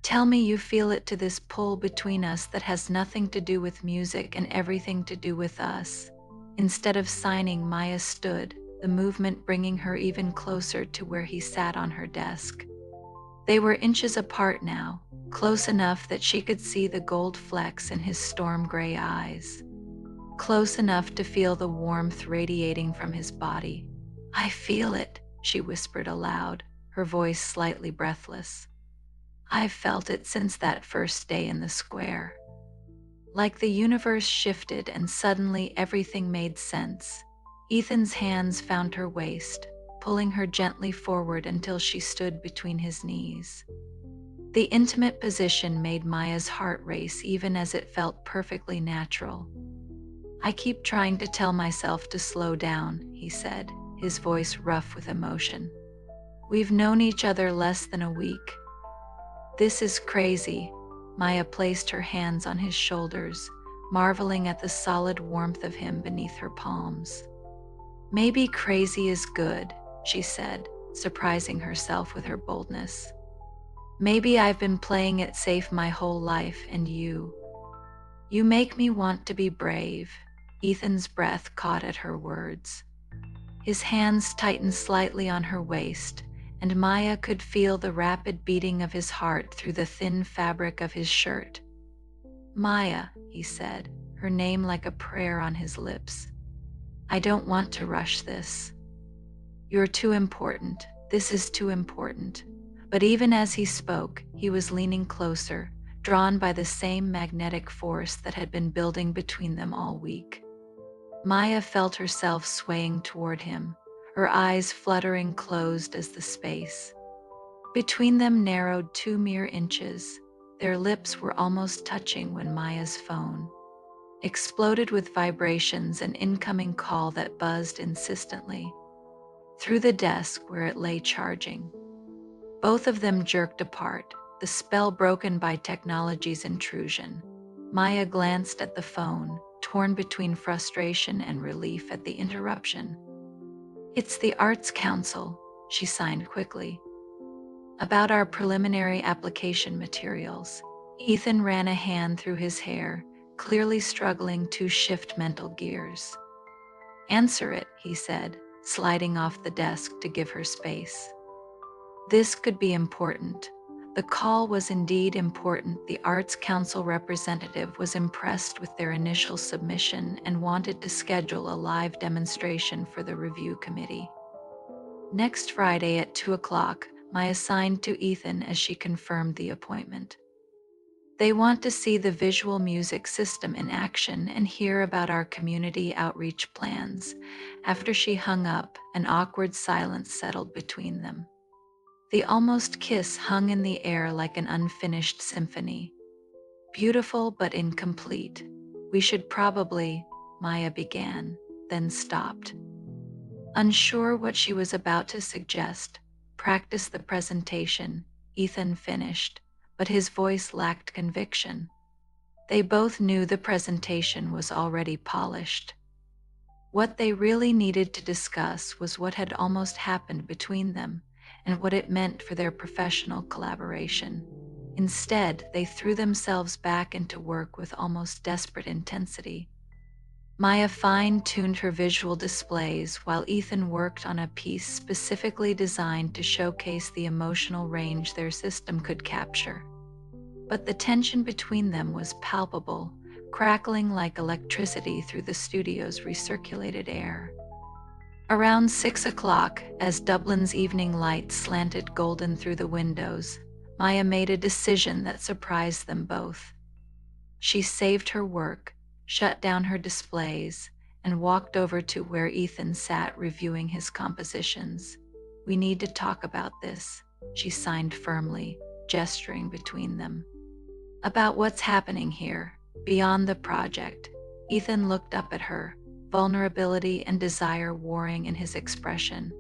A: "Tell me you feel it, to this pull between us that has nothing to do with music and everything to do with us." Instead of signing, Maya stood, the movement bringing her even closer to where he sat on her desk. They were inches apart now, close enough that she could see the gold flecks in his storm gray eyes, close enough to feel the warmth radiating from his body. "I feel it," she whispered aloud, her voice slightly breathless. "I've felt it since that first day in the square." Like the universe shifted and suddenly everything made sense. Ethan's hands found her waist, pulling her gently forward until she stood between his knees. The intimate position made Maya's heart race even as it felt perfectly natural. "I keep trying to tell myself to slow down," he said, his voice rough with emotion. "We've known each other less than a week." "This is crazy." Maya placed her hands on his shoulders, marveling at the solid warmth of him beneath her palms. "Maybe crazy is good," she said, surprising herself with her boldness. "Maybe I've been playing it safe my whole life, and you make me want to be brave." Ethan's breath caught at her words. His hands tightened slightly on her waist, and Maya could feel the rapid beating of his heart through the thin fabric of his shirt. "Maya," he said, her name like a prayer on his lips. "I don't want to rush this. You're too important. This is too important." But even as he spoke, he was leaning closer, drawn by the same magnetic force that had been building between them all week. Maya felt herself swaying toward him, her eyes fluttering closed as the space between them narrowed 2 mere inches. Their lips were almost touching when Maya's phone exploded with vibrations, an incoming call that buzzed insistently through the desk where it lay charging. Both of them jerked apart, the spell broken by technology's intrusion. Maya glanced at the phone, torn between frustration and relief at the interruption. "It's the Arts Council," she signed quickly. "About our preliminary application materials." Ethan ran a hand through his hair, clearly struggling to shift mental gears. "Answer it," he said, sliding off the desk to give her space. This could be important. The call was indeed important. The Arts Council representative was impressed with their initial submission and wanted to schedule a live demonstration for the review committee. Next Friday at 2 o'clock, Maya signed to Ethan as she confirmed the appointment. "They want to see the visual music system in action and hear about our community outreach plans." After she hung up, an awkward silence settled between them. The almost kiss hung in the air like an unfinished symphony. "Beautiful but incomplete. We should probably," Maya began, then stopped. Unsure what she was about to suggest. "Practice the presentation," Ethan finished, but his voice lacked conviction. They both knew the presentation was already polished. What they really needed to discuss was what had almost happened between them and what it meant for their professional collaboration. Instead, they threw themselves back into work with almost desperate intensity. Maya fine-tuned her visual displays while Ethan worked on a piece specifically designed to showcase the emotional range their system could capture. But the tension between them was palpable, crackling like electricity through the studio's recirculated air. Around 6 o'clock, as Dublin's evening light slanted golden through the windows, Maya made a decision that surprised them both. She saved her work, shut down her displays, and walked over to where Ethan sat reviewing his compositions. "We need to talk about this," she signed firmly, gesturing between them. "About what's happening here, beyond the project." Ethan looked up at her, vulnerability and desire warring in his expression.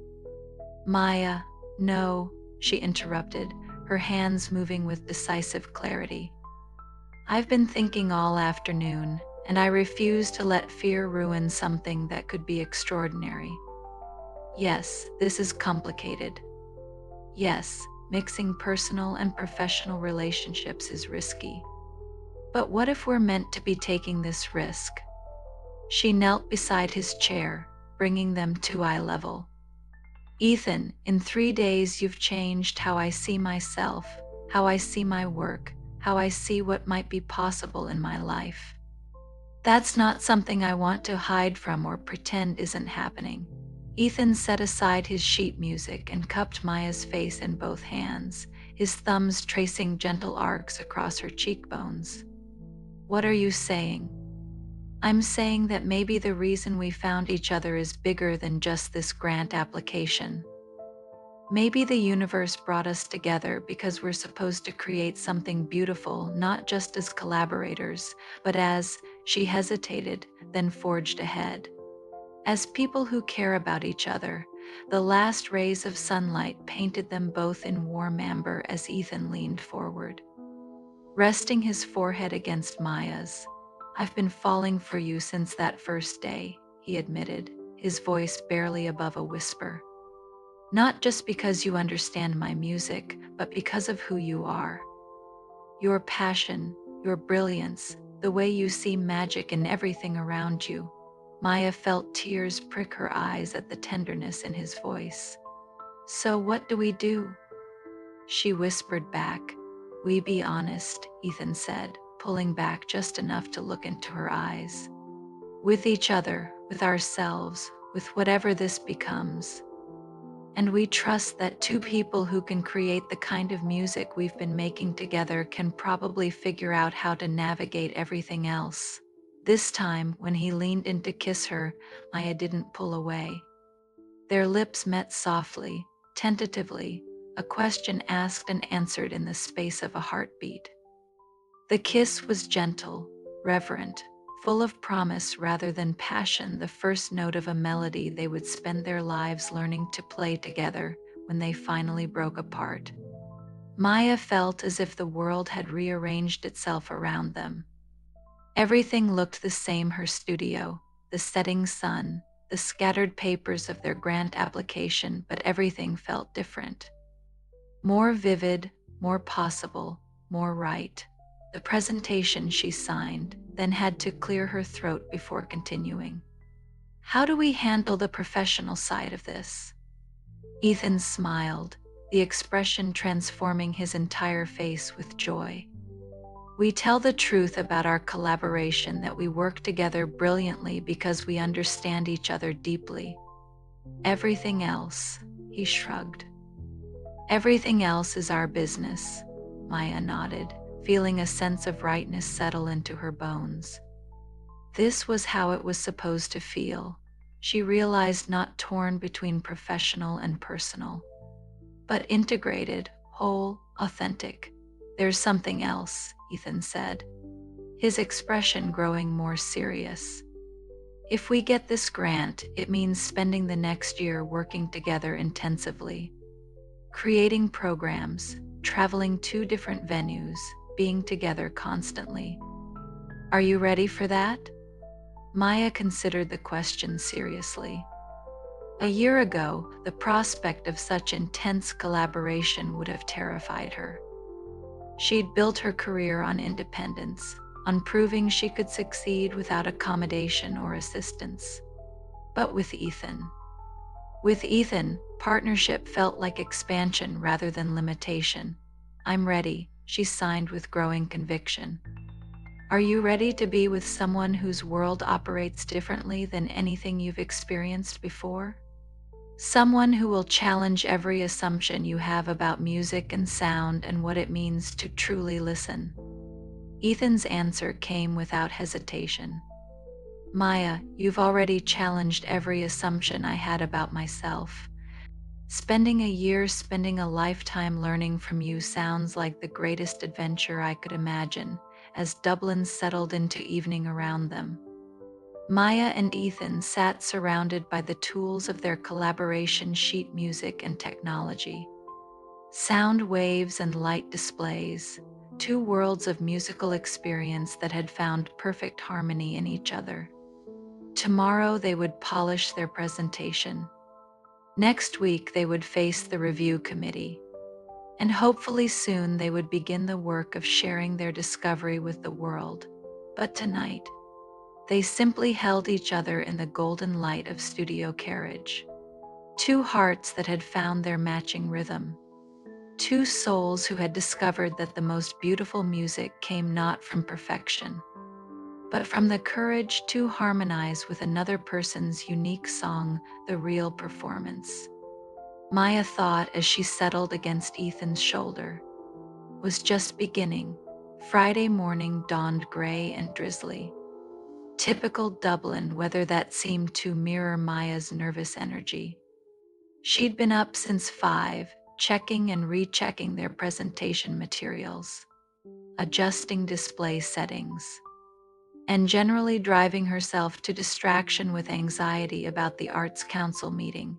A: "Maya, no," she interrupted, her hands moving with decisive clarity. "I've been thinking all afternoon, and I refuse to let fear ruin something that could be extraordinary. Yes, this is complicated. Yes, mixing personal and professional relationships is risky. But what if we're meant to be taking this risk?" She knelt beside his chair, bringing them to eye level. "Ethan, in 3 days you've changed how I see myself, how I see my work, how I see what might be possible in my life. That's not something I want to hide from or pretend isn't happening." Ethan set aside his sheet music and cupped Maya's face in both hands, his thumbs tracing gentle arcs across her cheekbones. "What are you saying?" "I'm saying that maybe the reason we found each other is bigger than just this grant application." Maybe the universe brought us together because we're supposed to create something beautiful, not just as collaborators, but as, she hesitated, then forged ahead. As people who care about each other, the last rays of sunlight painted them both in warm amber as Ethan leaned forward, resting his forehead against Maya's. "I've been falling for you since that first day," he admitted, his voice barely above a whisper. "Not just because you understand my music, but because of who you are. Your passion, your brilliance, the way you see magic in everything around you." Maya felt tears prick her eyes at the tenderness in his voice. "So what do we do?" She whispered back. "We be honest," Ethan said, pulling back just enough to look into her eyes. "With each other, with ourselves, with whatever this becomes. And we trust that two people who can create the kind of music we've been making together can probably figure out how to navigate everything else." This time, when he leaned in to kiss her, Maya didn't pull away. Their lips met softly, tentatively, a question asked and answered in the space of a heartbeat. The kiss was gentle, reverent, full of promise rather than passion, the first note of a melody they would spend their lives learning to play together when they finally broke apart. Maya felt as if the world had rearranged itself around them. Everything looked the same: her studio, the setting sun, the scattered papers of their grant application, but everything felt different. More vivid, more possible, more right. The presentation she signed, then had to clear her throat before continuing. "How do we handle the professional side of this?" Ethan smiled, the expression transforming his entire face with joy. "We tell the truth about our collaboration, that we work together brilliantly because we understand each other deeply. Everything else," he shrugged. "Everything else is our business." Maya nodded, feeling a sense of rightness settle into her bones. This was how it was supposed to feel. She realized, not torn between professional and personal, but integrated, whole, authentic. "There's something else," Ethan said, his expression growing more serious. "If we get this grant, it means spending the next year working together intensively, creating programs, traveling to different venues, being together constantly. Are you ready for that?" Maya considered the question seriously. A year ago, the prospect of such intense collaboration would have terrified her. She'd built her career on independence, on proving she could succeed without accommodation or assistance. But with Ethan, partnership felt like expansion rather than limitation. "I'm ready," she signed with growing conviction. "Are you ready to be with someone whose world operates differently than anything you've experienced before? Someone who will challenge every assumption you have about music and sound and what it means to truly listen?" Ethan's answer came without hesitation. "Maya, you've already challenged every assumption I had about myself. Spending a year, spending a lifetime learning from you sounds like the greatest adventure I could imagine." As Dublin settled into evening around them, Maya and Ethan sat surrounded by the tools of their collaboration: sheet music and technology, sound waves and light displays, two worlds of musical experience that had found perfect harmony in each other. Tomorrow they would polish their presentation. Next week they would face the review committee. And hopefully soon they would begin the work of sharing their discovery with the world. But tonight, they simply held each other in the golden light of studio carriage. Two hearts that had found their matching rhythm. Two souls who had discovered that the most beautiful music came not from perfection, but from the courage to harmonize with another person's unique song, the real performance. Maya thought as she settled against Ethan's shoulder, was just beginning. Friday morning dawned gray and drizzly. Typical Dublin weather that seemed to mirror Maya's nervous energy. She'd been up since 5, checking and rechecking their presentation materials, adjusting display settings, and generally driving herself to distraction with anxiety about the Arts Council meeting.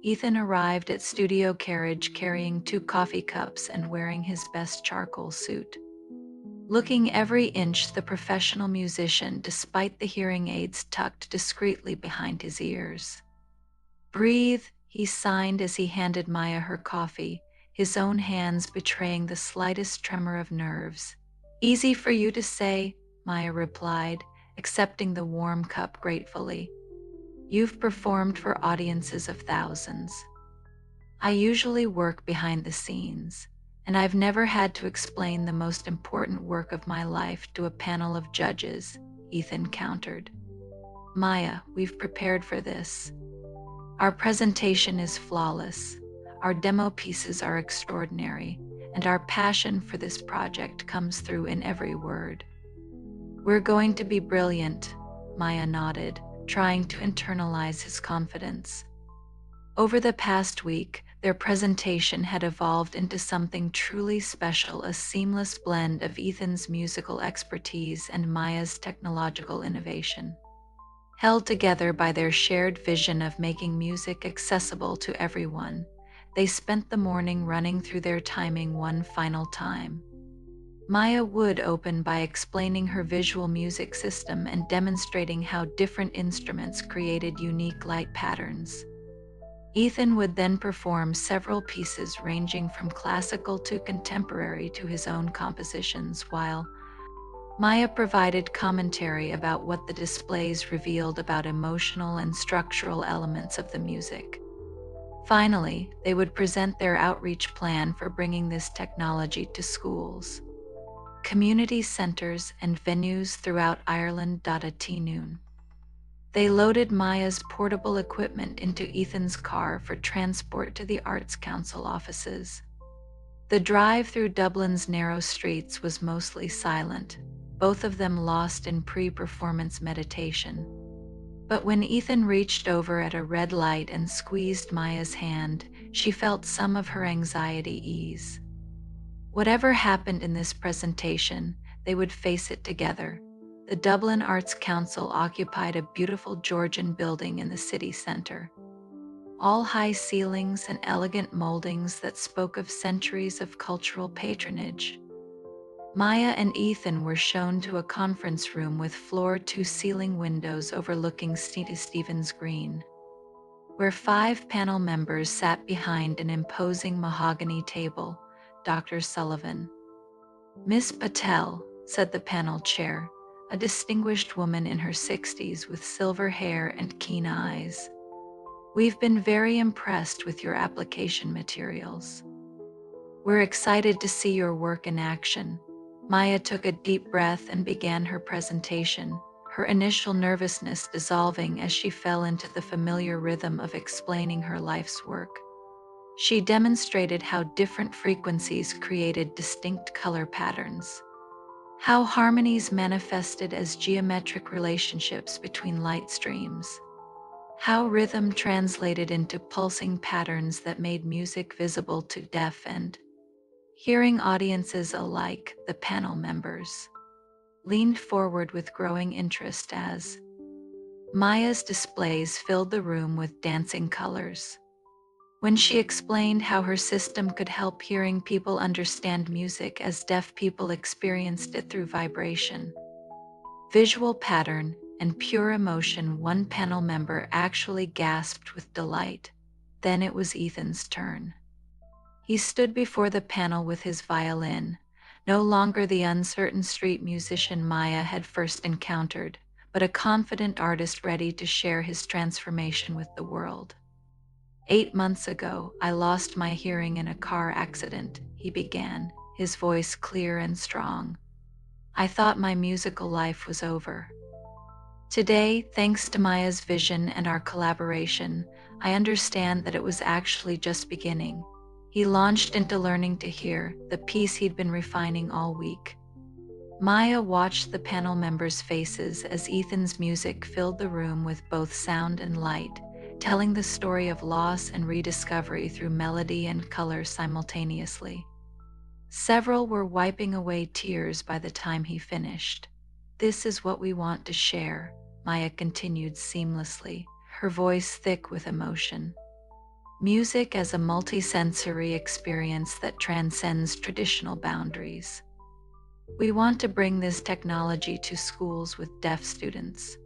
A: Ethan arrived at Studio Carriage carrying 2 coffee cups and wearing his best charcoal suit. Looking every inch the professional musician despite the hearing aids tucked discreetly behind his ears. "Breathe," he signed as he handed Maya her coffee, his own hands betraying the slightest tremor of nerves. "Easy for you to say," Maya replied, accepting the warm cup gratefully. "You've performed for audiences of thousands. I usually work behind the scenes, and I've never had to explain the most important work of my life to a panel of judges," Ethan countered. "Maya, we've prepared for this. Our presentation is flawless, our demo pieces are extraordinary, and our passion for this project comes through in every word." "We're going to be brilliant," Maya nodded, trying to internalize his confidence. Over the past week, their presentation had evolved into something truly special, a seamless blend of Ethan's musical expertise and Maya's technological innovation. Held together by their shared vision of making music accessible to everyone, they spent the morning running through their timing one final time. Maya would open by explaining her visual music system and demonstrating how different instruments created unique light patterns. Ethan would then perform several pieces ranging from classical to contemporary to his own compositions, while Maya provided commentary about what the displays revealed about emotional and structural elements of the music. Finally, they would present their outreach plan for bringing this technology to schools, community centers, and venues throughout Ireland. At noon, they loaded Maya's portable equipment into Ethan's car for transport to the Arts Council offices. The drive through Dublin's narrow streets was mostly silent, both of them lost in pre-performance meditation. But when Ethan reached over at a red light and squeezed Maya's hand, she felt some of her anxiety ease. Whatever happened in this presentation, they would face it together. The Dublin Arts Council occupied a beautiful Georgian building in the city centre, all high ceilings and elegant moldings that spoke of centuries of cultural patronage. Maya and Ethan were shown to a conference room with floor-to-ceiling windows overlooking St. Stephen's Green, where 5 panel members sat behind an imposing mahogany table. Dr. Sullivan. "Miss Patel," said the panel chair, a distinguished woman in her 60s with silver hair and keen eyes. "We've been very impressed with your application materials. We're excited to see your work in action." Maya took a deep breath and began her presentation, her initial nervousness dissolving as she fell into the familiar rhythm of explaining her life's work. She demonstrated how different frequencies created distinct color patterns, how harmonies manifested as geometric relationships between light streams, how rhythm translated into pulsing patterns that made music visible to deaf and hearing audiences alike. The panel members leaned forward with growing interest as Maya's displays filled the room with dancing colors. When she explained how her system could help hearing people understand music as deaf people experienced it through vibration, visual pattern, and pure emotion, one panel member actually gasped with delight. Then it was Ethan's turn. He stood before the panel with his violin, no longer the uncertain street musician Maya had first encountered, but a confident artist ready to share his transformation with the world. "8 months ago, I lost my hearing in a car accident," he began, his voice clear and strong. "I thought my musical life was over. Today, thanks to Maya's vision and our collaboration, I understand that it was actually just beginning." He launched into Learning to Hear, the piece he'd been refining all week. Maya watched the panel members' faces as Ethan's music filled the room with both sound and light, telling the story of loss and rediscovery through melody and color simultaneously. Several were wiping away tears by the time he finished. "This is what we want to share," Maya continued seamlessly, her voice thick with emotion. "Music as a multisensory experience that transcends traditional boundaries. We want to bring this technology to schools with deaf students,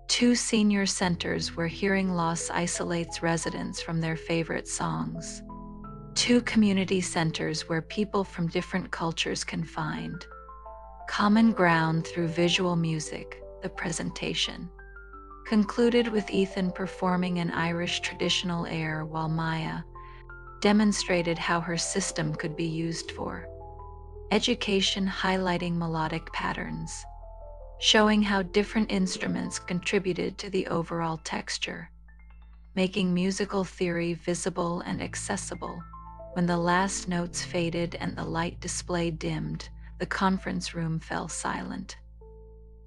A: two senior centers where hearing loss isolates residents from their favorite songs, two community centers where people from different cultures can find common ground through visual music." The presentation concluded with Ethan performing an Irish traditional air while Maya demonstrated how her system could be used for education, highlighting melodic patterns, showing how different instruments contributed to the overall texture, making musical theory visible and accessible. When the last notes faded and the light display dimmed, the conference room fell silent.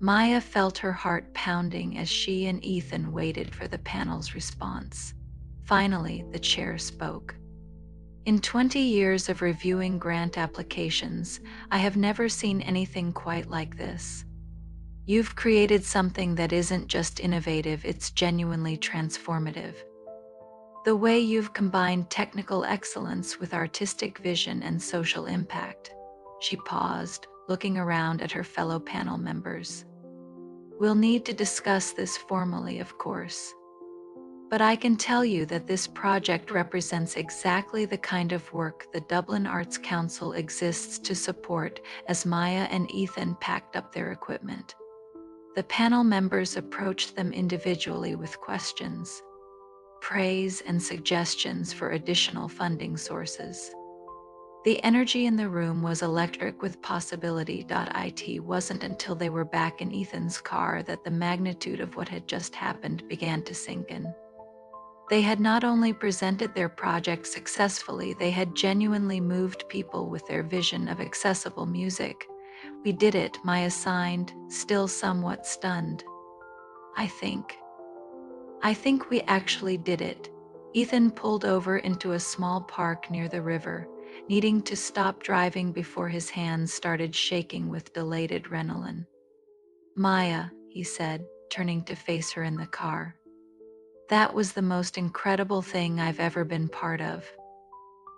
A: Maya felt her heart pounding as she and Ethan waited for the panel's response. Finally, the chair spoke. "In 20 years of reviewing grant applications, I have never seen anything quite like this. You've created something that isn't just innovative, it's genuinely transformative. The way you've combined technical excellence with artistic vision and social impact." She paused, looking around at her fellow panel members. "We'll need to discuss this formally, of course. But I can tell you that this project represents exactly the kind of work the Dublin Arts Council exists to support." As Maya and Ethan packed up their equipment, the panel members approached them individually with questions, praise, and suggestions for additional funding sources. The energy in the room was electric with possibility. It wasn't until they were back in Ethan's car that the magnitude of what had just happened began to sink in. They had not only presented their project successfully, they had genuinely moved people with their vision of accessible music. "We did it," Maya signed, still somewhat stunned. I think we actually did it." Ethan pulled over into a small park near the river, needing to stop driving before his hands started shaking with delayed adrenaline. "Maya," he said, turning to face her in the car, "that was the most incredible thing I've ever been part of.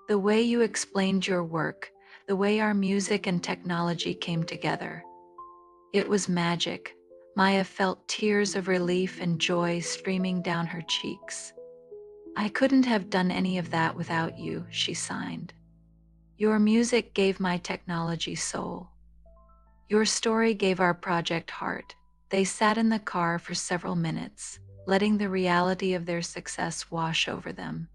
A: The way you explained your work, the way our music and technology came together. It was magic." Maya felt tears of relief and joy streaming down her cheeks. "I couldn't have done any of that without you," she signed. "Your music gave my technology soul. Your story gave our project heart." They sat in the car for several minutes, letting the reality of their success wash over them.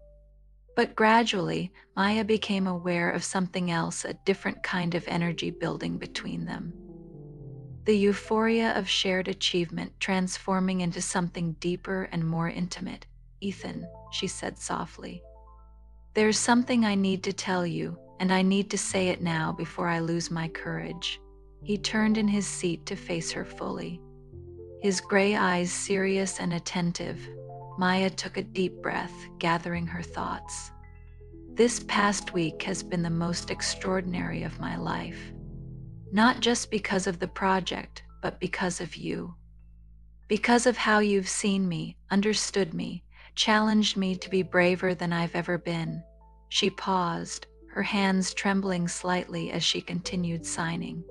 A: But gradually, Maya became aware of something else, a different kind of energy building between them. The euphoria of shared achievement transforming into something deeper and more intimate. "Ethan," she said softly, "there's something I need to tell you, and I need to say it now before I lose my courage." He turned in his seat to face her fully, his gray eyes serious and attentive. Maya took a deep breath, gathering her thoughts. "This past week has been the most extraordinary of my life. Not just because of the project, but because of you. Because of how you've seen me, understood me, challenged me to be braver than I've ever been." She paused, her hands trembling slightly as she continued signing.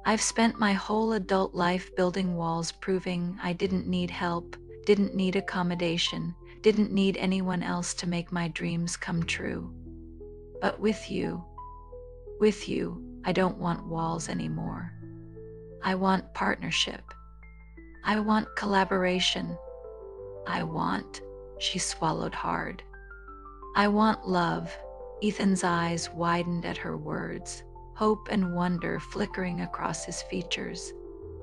A: "I've spent my whole adult life building walls, proving I didn't need help, didn't need accommodation, didn't need anyone else to make my dreams come true. But with you, I don't want walls anymore. I want partnership. I want collaboration. She swallowed hard. "I want love." Ethan's eyes widened at her words, hope and wonder flickering across his features.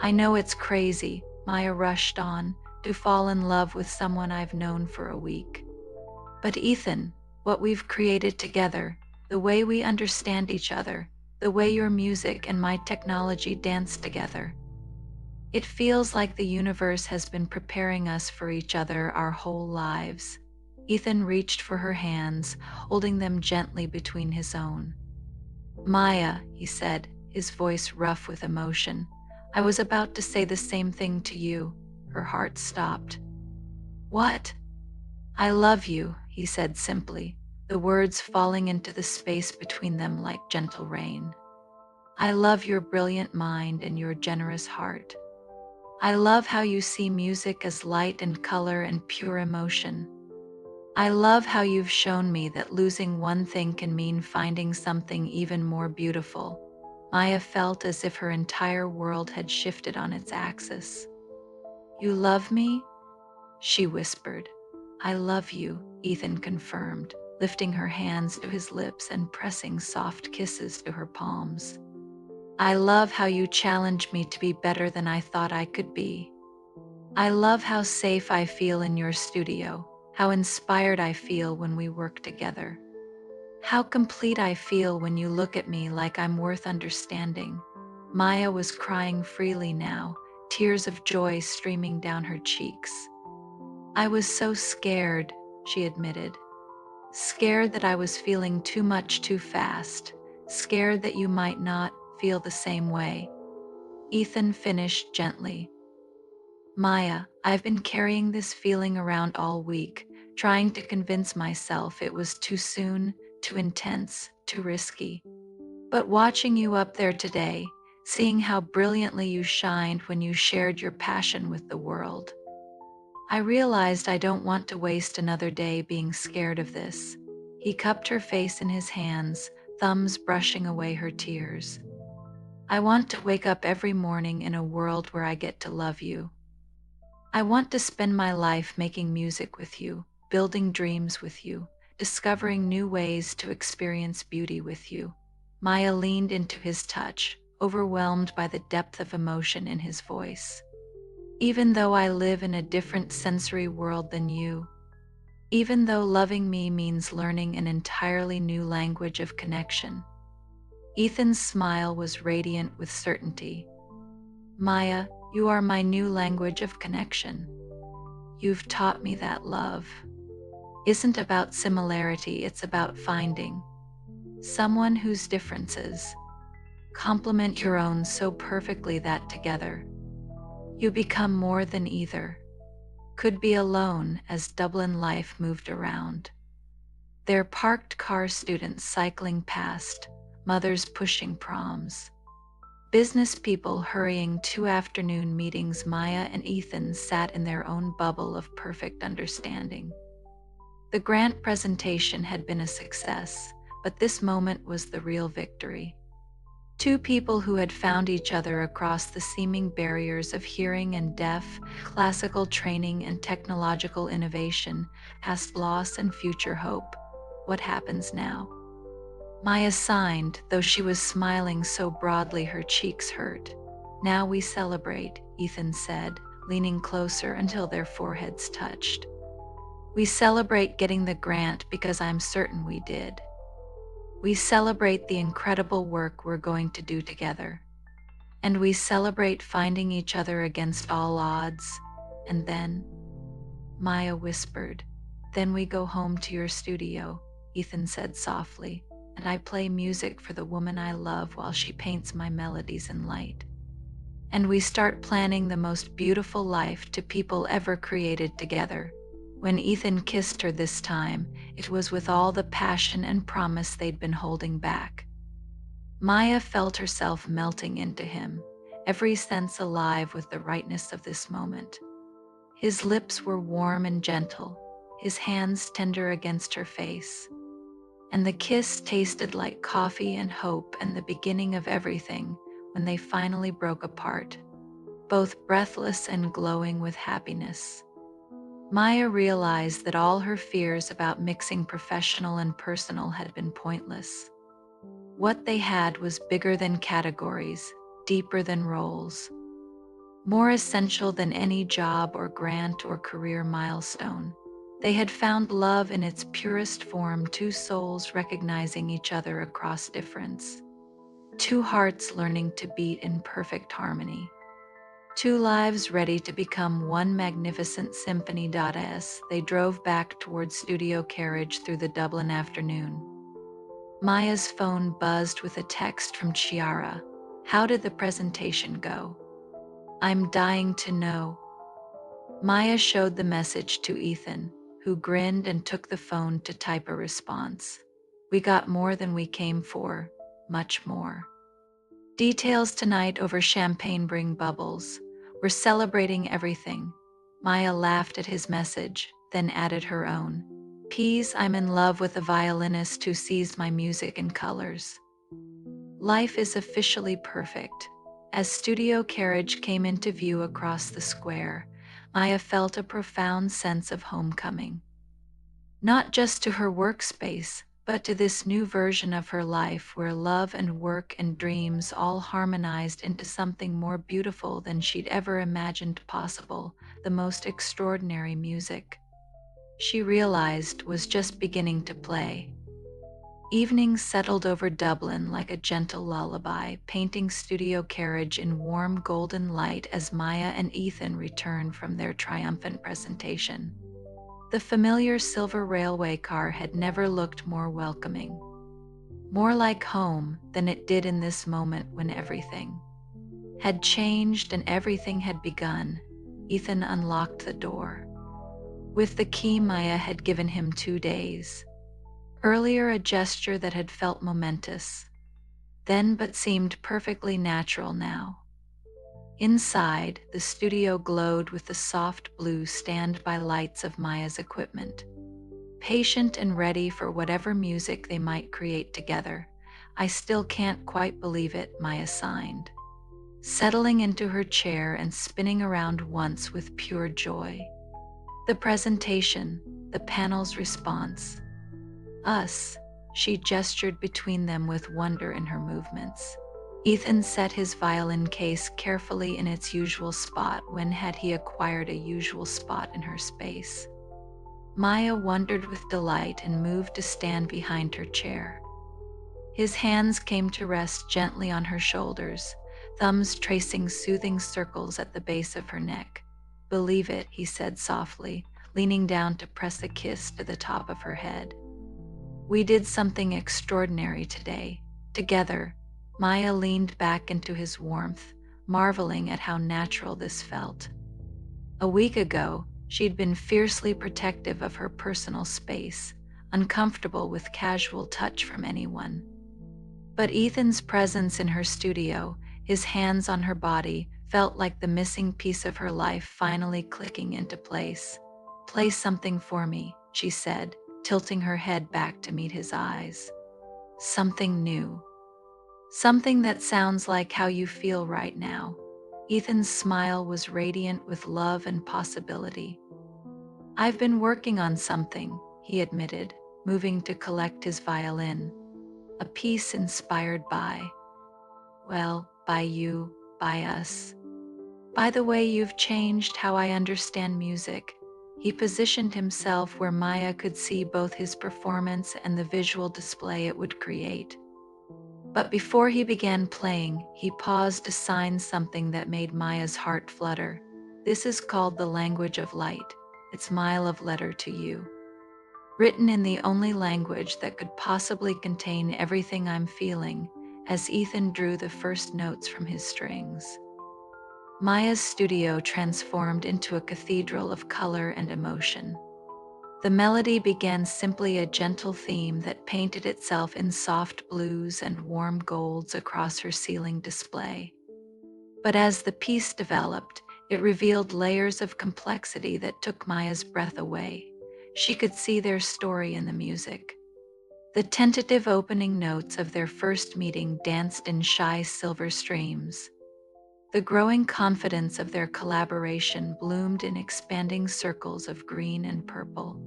A: "I know it's crazy," Maya rushed on, "to fall in love with someone I've known for a week. But Ethan, what we've created together, the way we understand each other, the way your music and my technology dance together, It feels like the universe has been preparing us for each other our whole lives. Ethan reached for her hands, holding them gently between his own. Maya, he said, his voice rough with emotion, I was about to say the same thing to you. Her heart stopped. What? I love you, he said simply, the words falling into the space between them like gentle rain. I love your brilliant mind and your generous heart. I love how you see music as light and color and pure emotion. I love how you've shown me that losing one thing can mean finding something even more beautiful. Maya felt as if her entire world had shifted on its axis. You love me? She whispered. I love you, Ethan confirmed, lifting her hands to his lips and pressing soft kisses to her palms. I love how you challenge me to be better than I thought I could be. I love how safe I feel in your studio, how inspired I feel when we work together. How complete I feel when you look at me like I'm worth understanding. Maya was crying freely now, tears of joy streaming down her cheeks. I was so scared, she admitted. Scared that I was feeling too much too fast. Scared that you might not feel the same way. Ethan finished gently. Maya, I've been carrying this feeling around all week, trying to convince myself it was too soon, too intense, too risky. But watching you up there today, seeing how brilliantly you shined when you shared your passion with the world, I realized I don't want to waste another day being scared of this. He cupped her face in his hands, thumbs brushing away her tears. I want to wake up every morning in a world where I get to love you. I want to spend my life making music with you, building dreams with you, discovering new ways to experience beauty with you. Maya leaned into his touch, overwhelmed by the depth of emotion in his voice. Even though I live in a different sensory world than you, even though loving me means learning an entirely new language of connection. Ethan's smile was radiant with certainty. Maya, you are my new language of connection. You've taught me that love isn't about similarity, it's about finding someone whose differences complement your own so perfectly that together you become more than either could be alone. As Dublin life moved around, their parked car, students cycling past, mothers pushing proms, business people hurrying to afternoon meetings, Maya and Ethan sat in their own bubble of perfect understanding. The grant presentation had been a success, but this moment was the real victory. Two people who had found each other across the seeming barriers of hearing and deaf, classical training and technological innovation, past loss and future hope. What happens now? Maya signed, though she was smiling so broadly her cheeks hurt. Now we celebrate, Ethan said, leaning closer until their foreheads touched. We celebrate getting the grant because I'm certain we did. We celebrate the incredible work we're going to do together. And we celebrate finding each other against all odds. And then, Maya whispered, then we go home to your studio, Ethan said softly, and I play music for the woman I love while she paints my melodies in light. And we start planning the most beautiful life two people ever created together. When Ethan kissed her this time, it was with all the passion and promise they'd been holding back. Maya felt herself melting into him, every sense alive with the rightness of this moment. His lips were warm and gentle, his hands tender against her face, and the kiss tasted like coffee and hope and the beginning of everything. When they finally broke apart, both breathless and glowing with happiness, Maya realized that all her fears about mixing professional and personal had been pointless. What they had was bigger than categories, deeper than roles, more essential than any job or grant or career milestone. They had found love in its purest form, two souls recognizing each other across difference, two hearts learning to beat in perfect harmony. Two lives ready to become one magnificent symphony. As they drove back toward Studio Carriage through the Dublin afternoon, Maya's phone buzzed with a text from Chiara. How did the presentation go? I'm dying to know. Maya showed the message to Ethan, who grinned and took the phone to type a response. We got more than we came for, much more. Details tonight over champagne bring bubbles. We're celebrating everything. Maya laughed at his message, then added her own. Peas, I'm in love with a violinist who sees my music in colors. Life is officially perfect. As Studio Carriage came into view across the square, Maya felt a profound sense of homecoming. Not just to her workspace, but to this new version of her life where love and work and dreams all harmonized into something more beautiful than she'd ever imagined possible, the most extraordinary music she realized was just beginning to play. Evenings settled over Dublin like a gentle lullaby, painting Studio Carriage in warm golden light as Maya and Ethan returned from their triumphant presentation. The familiar silver railway car had never looked more welcoming, more like home than it did in this moment when everything had changed and everything had begun. Ethan unlocked the door. With the key Maya had given him 2 days. Earlier, a gesture that had felt momentous, then but seemed perfectly natural now. Inside, the studio glowed with the soft blue standby lights of Maya's equipment, patient and ready for whatever music they might create together. I still can't quite believe it, Maya signed, settling into her chair and spinning around once with pure joy. The presentation, the panel's response. Us, she gestured between them with wonder in her movements. Ethan set his violin case carefully in its usual spot. When had he acquired a usual spot in her space? Maya wondered with delight and moved to stand behind her chair. His hands came to rest gently on her shoulders, thumbs tracing soothing circles at the base of her neck. Believe it, he said softly, leaning down to press a kiss to the top of her head. We did something extraordinary today, together. Maya leaned back into his warmth, marveling at how natural this felt. A week ago, she'd been fiercely protective of her personal space, uncomfortable with casual touch from anyone. But Ethan's presence in her studio, his hands on her body, felt like the missing piece of her life finally clicking into place. Play something for me, she said, tilting her head back to meet his eyes. Something new. Something that sounds like how you feel right now. Ethan's smile was radiant with love and possibility. I've been working on something, he admitted, moving to collect his violin. A piece inspired by, well, by you, by us. By the way you've changed how I understand music. He positioned himself where Maya could see both his performance and the visual display it would create. But before he began playing, he paused to sign something that made Maya's heart flutter. This is called the language of light. It's my love letter to you. Written in the only language that could possibly contain everything I'm feeling, as Ethan drew the first notes from his strings. Maya's studio transformed into a cathedral of color and emotion. The melody began simply a gentle theme that painted itself in soft blues and warm golds across her ceiling display. But as the piece developed, it revealed layers of complexity that took Maya's breath away. She could see their story in the music. The tentative opening notes of their first meeting danced in shy silver streams. The growing confidence of their collaboration bloomed in expanding circles of green and purple.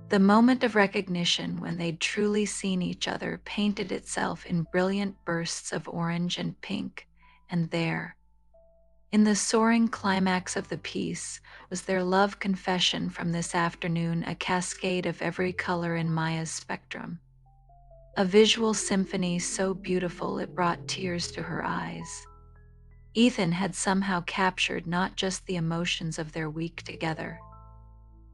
A: The moment of recognition when they'd truly seen each other painted itself in brilliant bursts of orange and pink, and there, in the soaring climax of the piece, was their love confession from this afternoon, a cascade of every color in Maya's spectrum. A visual symphony so beautiful it brought tears to her eyes. Ethan had somehow captured not just the emotions of their week together,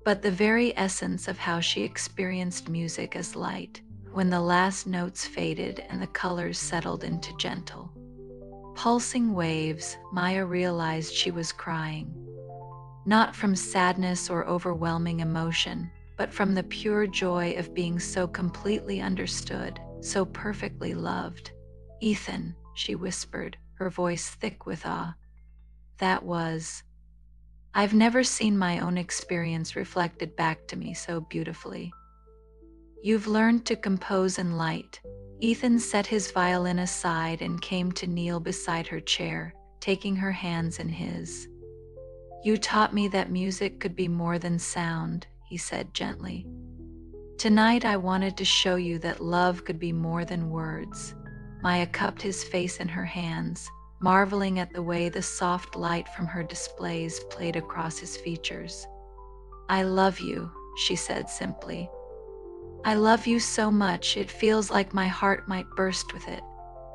A: but the very essence of how she experienced music as light. When the last notes faded and the colors settled into gentle, pulsing waves, Maya realized she was crying, not from sadness or overwhelming emotion, but from the pure joy of being so completely understood, so perfectly loved. "Ethan," she whispered, her voice thick with awe. That was, I've never seen my own experience reflected back to me so beautifully. "You've learned to compose in light." Ethan set his violin aside and came to kneel beside her chair, taking her hands in his. "You taught me that music could be more than sound," he said gently. "Tonight I wanted to show you that love could be more than words." Maya cupped his face in her hands, marveling at the way the soft light from her displays played across his features. "I love you," she said simply. "I love you so much it feels like my heart might burst with it."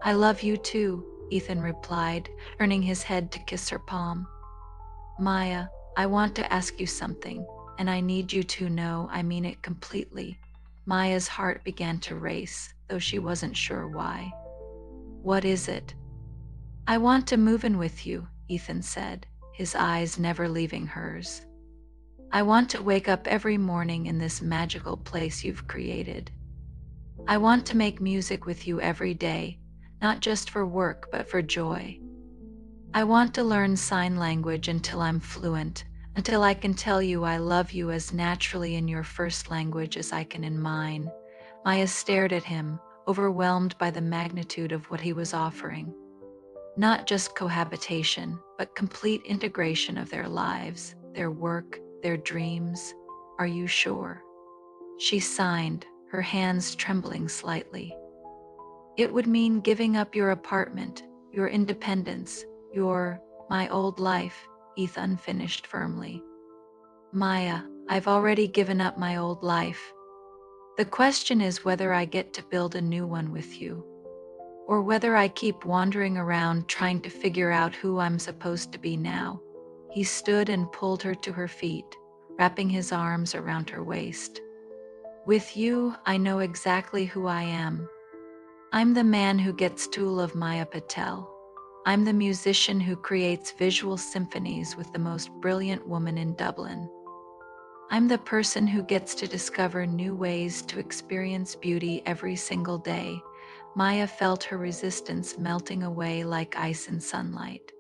A: "I love you too," Ethan replied, turning his head to kiss her palm. "Maya, I want to ask you something, and I need you to know I mean it completely." Maya's heart began to race, though she wasn't sure why. "What is it?" "I want to move in with you," Ethan said, his eyes never leaving hers. "I want to wake up every morning in this magical place you've created. I want to make music with you every day, not just for work but for joy. I want to learn sign language until I'm fluent, until I can tell you I love you as naturally in your first language as I can in mine." Maya stared at him, overwhelmed by the magnitude of what he was offering. Not just cohabitation, but complete integration of their lives, their work, their dreams. "Are you sure?" She signed, her hands trembling slightly. "It would mean giving up your apartment, your independence, your, my old life," Ethan finished firmly. "Maya, I've already given up my old life. The question is whether I get to build a new one with you, or whether I keep wandering around trying to figure out who I'm supposed to be now." He stood and pulled her to her feet, wrapping his arms around her waist. "With you, I know exactly who I am. I'm the man who gets Tool of Maya Patel. I'm the musician who creates visual symphonies with the most brilliant woman in Dublin. I'm the person who gets to discover new ways to experience beauty every single day." Maya felt her resistance melting away like ice in sunlight.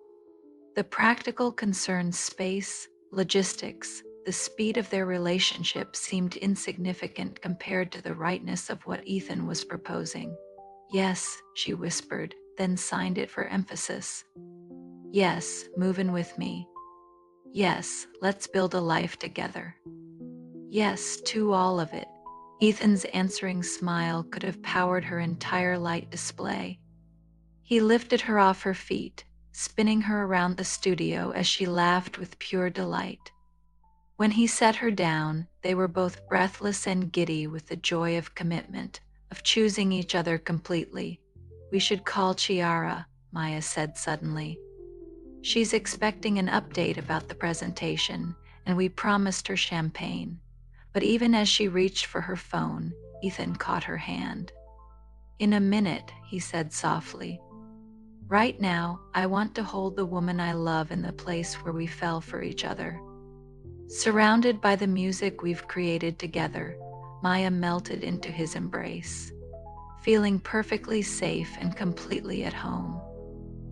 A: The practical concerns, space, logistics, the speed of their relationship seemed insignificant compared to the rightness of what Ethan was proposing. "Yes," she whispered, then signed it for emphasis. "Yes, move in with me. Yes, let's build a life together. Yes, to all of it." Ethan's answering smile could have powered her entire light display. He lifted her off her feet, spinning her around the studio as she laughed with pure delight. When he set her down, they were both breathless and giddy with the joy of commitment, of choosing each other completely. "We should call Chiara," Maya said suddenly. "She's expecting an update about the presentation, and we promised her champagne." But even as she reached for her phone, Ethan caught her hand. "In a minute," he said softly. "Right now, I want to hold the woman I love in the place where we fell for each other." Surrounded by the music we've created together, Maya melted into his embrace, feeling perfectly safe and completely at home.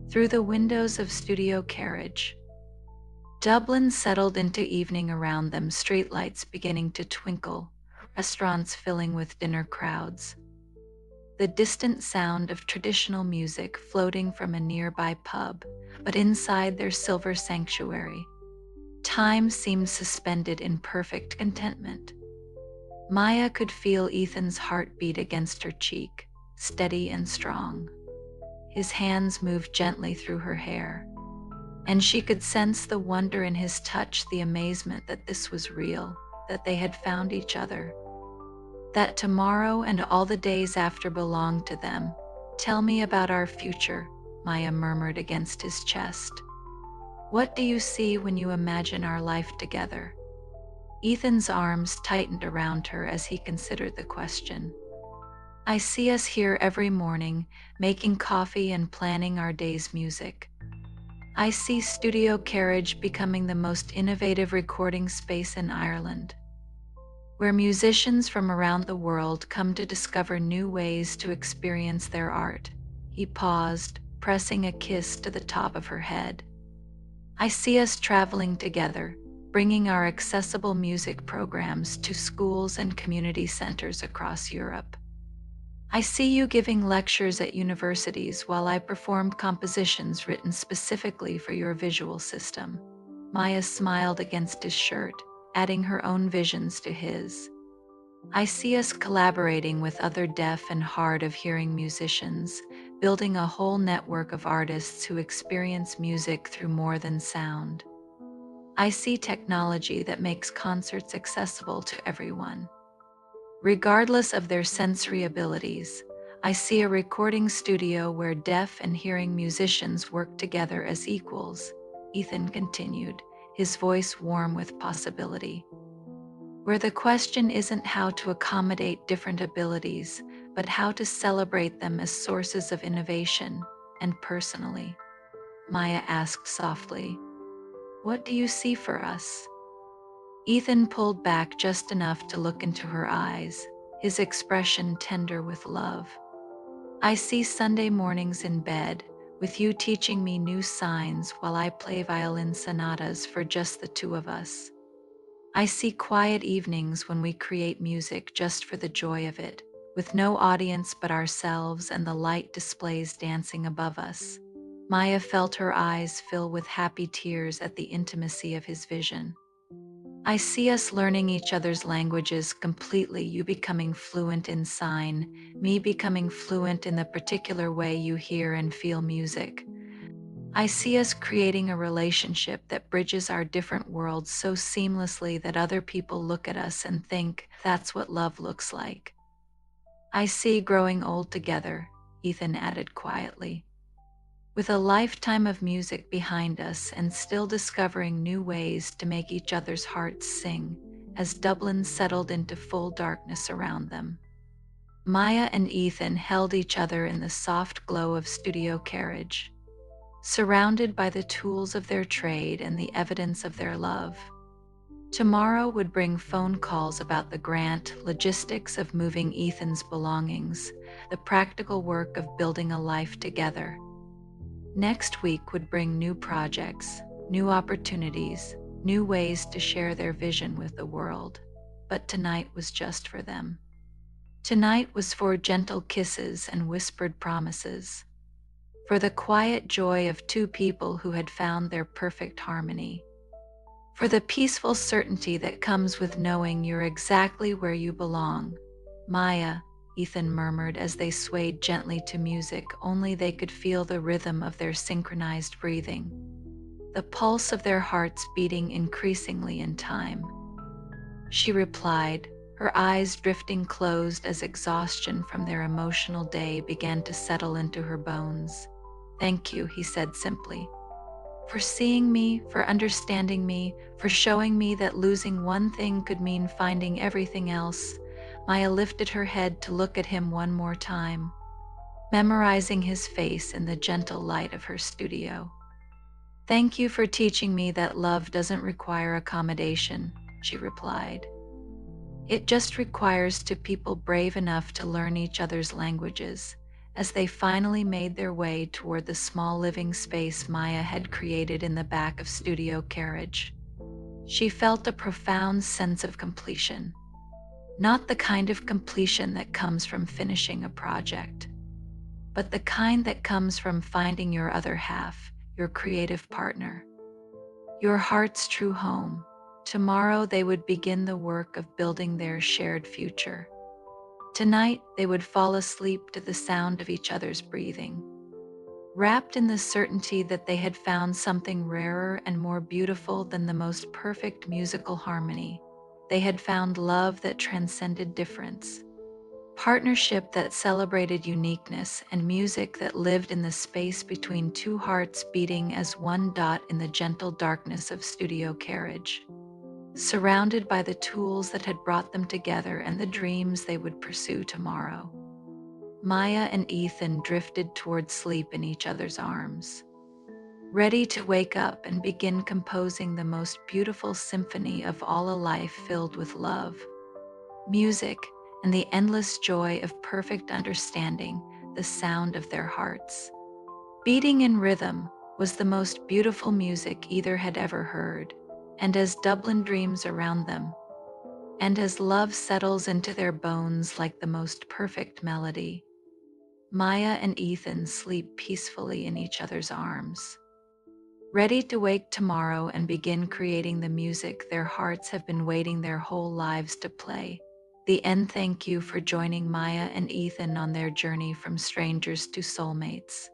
A: Through the windows of studio carriage, Dublin settled into evening around them, streetlights beginning to twinkle, restaurants filling with dinner crowds, the distant sound of traditional music floating from a nearby pub, but inside their silver sanctuary, time seemed suspended in perfect contentment. Maya could feel Ethan's heartbeat against her cheek, steady and strong. His hands moved gently through her hair, and she could sense the wonder in his touch, the amazement that this was real, that they had found each other, that tomorrow and all the days after belonged to them. "Tell me about our future," Maya murmured against his chest. What do you see when you imagine our life together? Ethan's arms tightened around her as he considered the question. I see us here every morning, making coffee and planning our day's music. I see Studio Carriage becoming the most innovative recording space in Ireland, where musicians from around the world come to discover new ways to experience their art. He paused, pressing a kiss to the top of her head. I see us traveling together, bringing our accessible music programs to schools and community centers across Europe. I see you giving lectures at universities while I perform compositions written specifically for your visual system. Maya smiled against his shirt, adding her own visions to his. I see us collaborating with other deaf and hard of hearing musicians, building a whole network of artists who experience music through more than sound. I see technology that makes concerts accessible to everyone, regardless of their sensory abilities. I see a recording studio where deaf and hearing musicians work together as equals, Ethan continued, his voice warm with possibility. Where the question isn't how to accommodate different abilities, but how to celebrate them as sources of innovation. And personally, Maya asked softly, what do you see for us? Ethan pulled back just enough to look into her eyes, his expression tender with love. I see Sunday mornings in bed, with you teaching me new signs while I play violin sonatas for just the two of us. I see quiet evenings when we create music just for the joy of it, with no audience but ourselves and the light displays dancing above us. Maya felt her eyes fill with happy tears at the intimacy of his vision. I see us learning each other's languages completely, you becoming fluent in sign, me becoming fluent in the particular way you hear and feel music. I see us creating a relationship that bridges our different worlds so seamlessly that other people look at us and think, that's what love looks like. I see growing old together, Ethan added quietly. With a lifetime of music behind us and still discovering new ways to make each other's hearts sing, as Dublin settled into full darkness around them. Maya and Ethan held each other in the soft glow of Studio Carriage, surrounded by the tools of their trade and the evidence of their love. Tomorrow would bring phone calls about the grant, logistics of moving Ethan's belongings, the practical work of building a life together. Next week would bring new projects, new opportunities, new ways to share their vision with the world. But tonight was just for them. Tonight was for gentle kisses and whispered promises, for the quiet joy of two people who had found their perfect harmony, for the peaceful certainty that comes with knowing you're exactly where you belong. Maya, Ethan murmured as they swayed gently to music only they could feel the rhythm of their synchronized breathing, the pulse of their hearts beating increasingly in time. She replied, her eyes drifting closed as exhaustion from their emotional day began to settle into her bones. Thank you, he said simply, for seeing me, for understanding me, for showing me that losing one thing could mean finding everything else. Maya lifted her head to look at him one more time, memorizing his face in the gentle light of her studio. Thank you for teaching me that love doesn't require accommodation, she replied. It just requires two people brave enough to learn each other's languages. As they finally made their way toward the small living space Maya had created in the back of Studio Carriage, she felt a profound sense of completion. Not the kind of completion that comes from finishing a project, but the kind that comes from finding your other half, your creative partner, your heart's true home. Tomorrow they would begin the work of building their shared future. Tonight they would fall asleep to the sound of each other's breathing, wrapped in the certainty that they had found something rarer and more beautiful than the most perfect musical harmony. They had found love that transcended difference, partnership that celebrated uniqueness, and music that lived in the space between two hearts beating as one dot in the gentle darkness of studio carriage. Surrounded by the tools that had brought them together and the dreams they would pursue tomorrow, Maya and Ethan drifted toward sleep in each other's arms, ready to wake up and begin composing the most beautiful symphony of all, a life filled with love, music, and the endless joy of perfect understanding. The sound of their hearts beating in rhythm was the most beautiful music either had ever heard. And as Dublin dreams around them, and as love settles into their bones like the most perfect melody, Maya and Ethan sleep peacefully in each other's arms, ready to wake tomorrow and begin creating the music their hearts have been waiting their whole lives to play. The end. Thank you for joining Maya and Ethan on their journey from strangers to soulmates,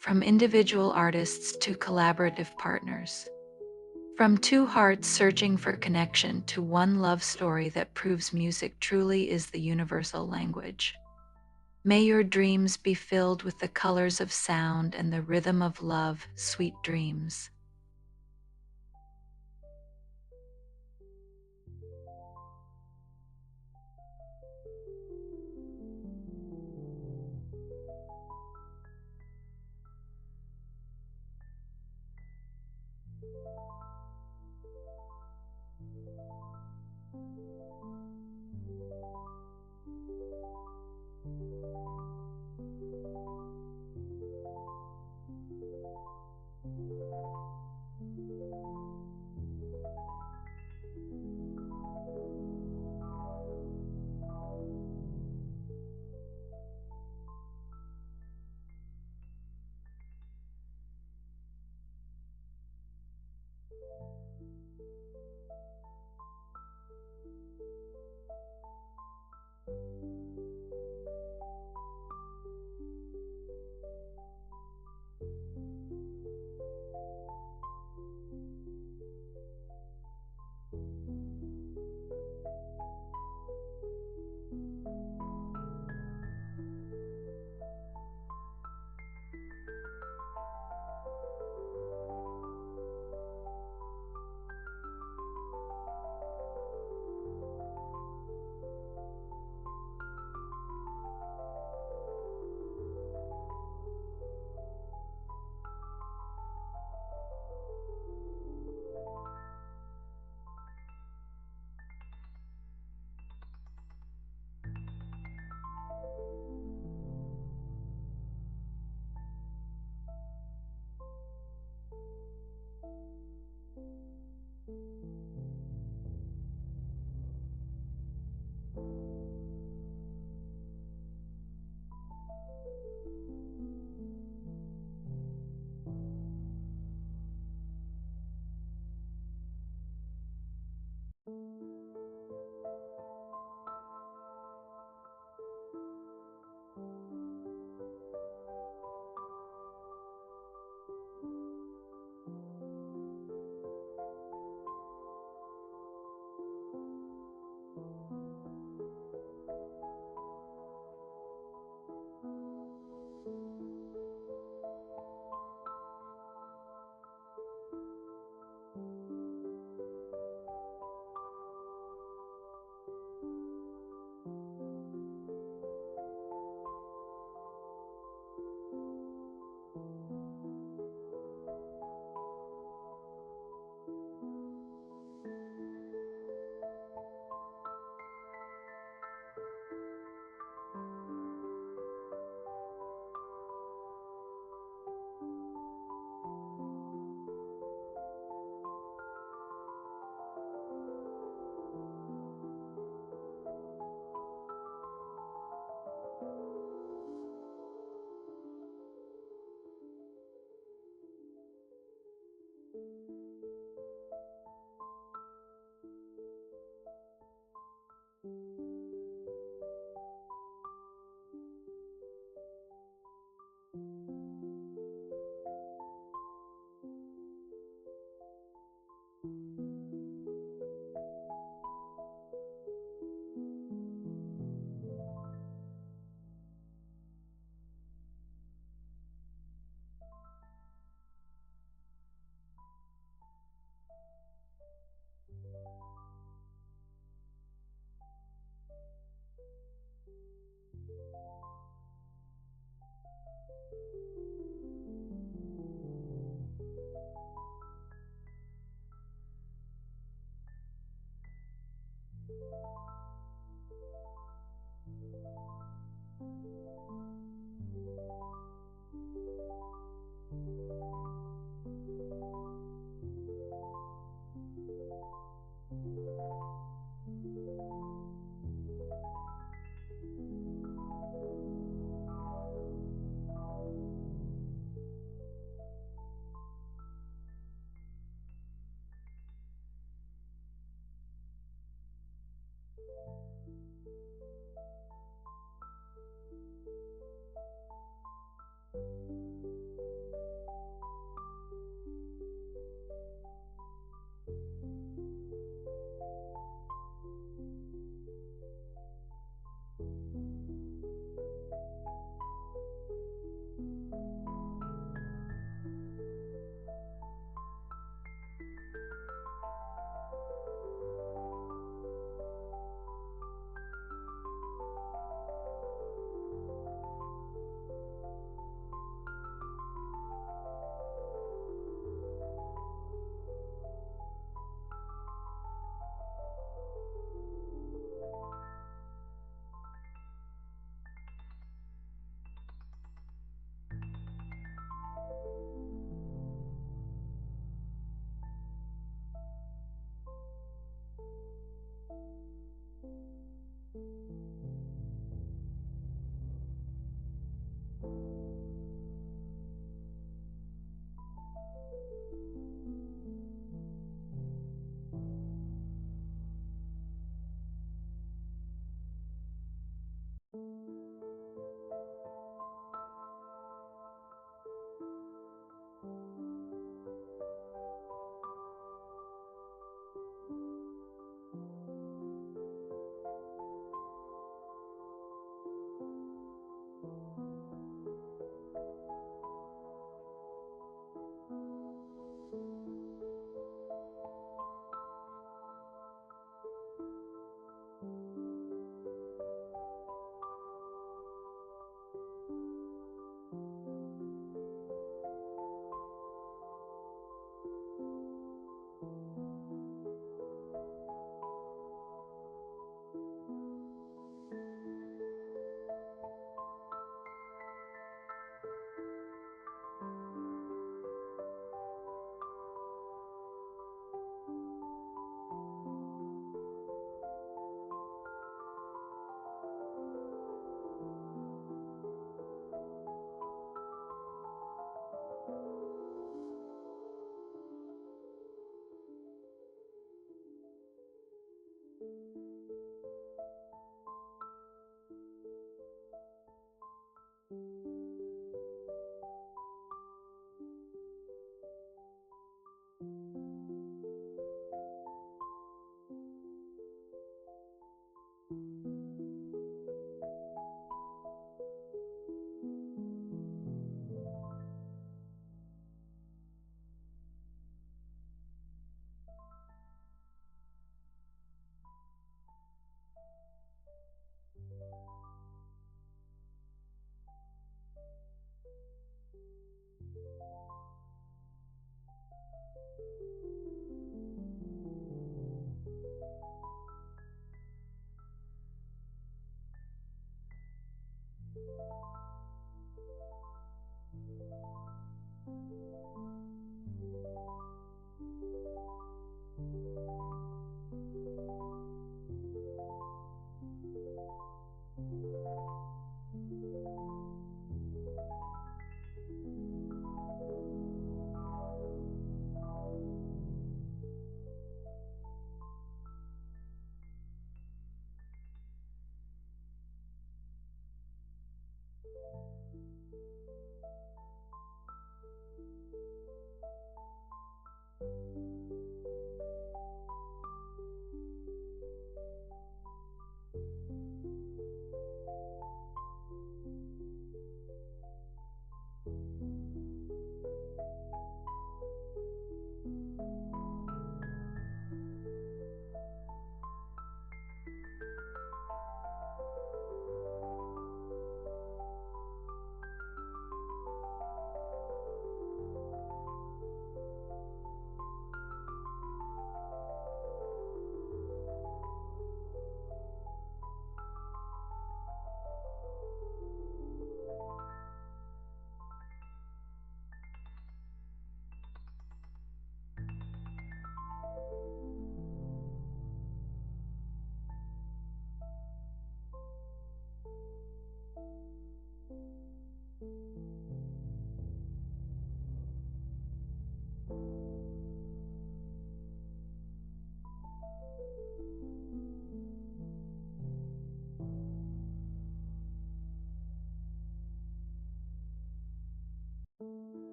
A: from individual artists to collaborative partners, from two hearts searching for connection to one love story that proves music truly is the universal language. May your dreams be filled with the colors of sound and the rhythm of love. Sweet dreams.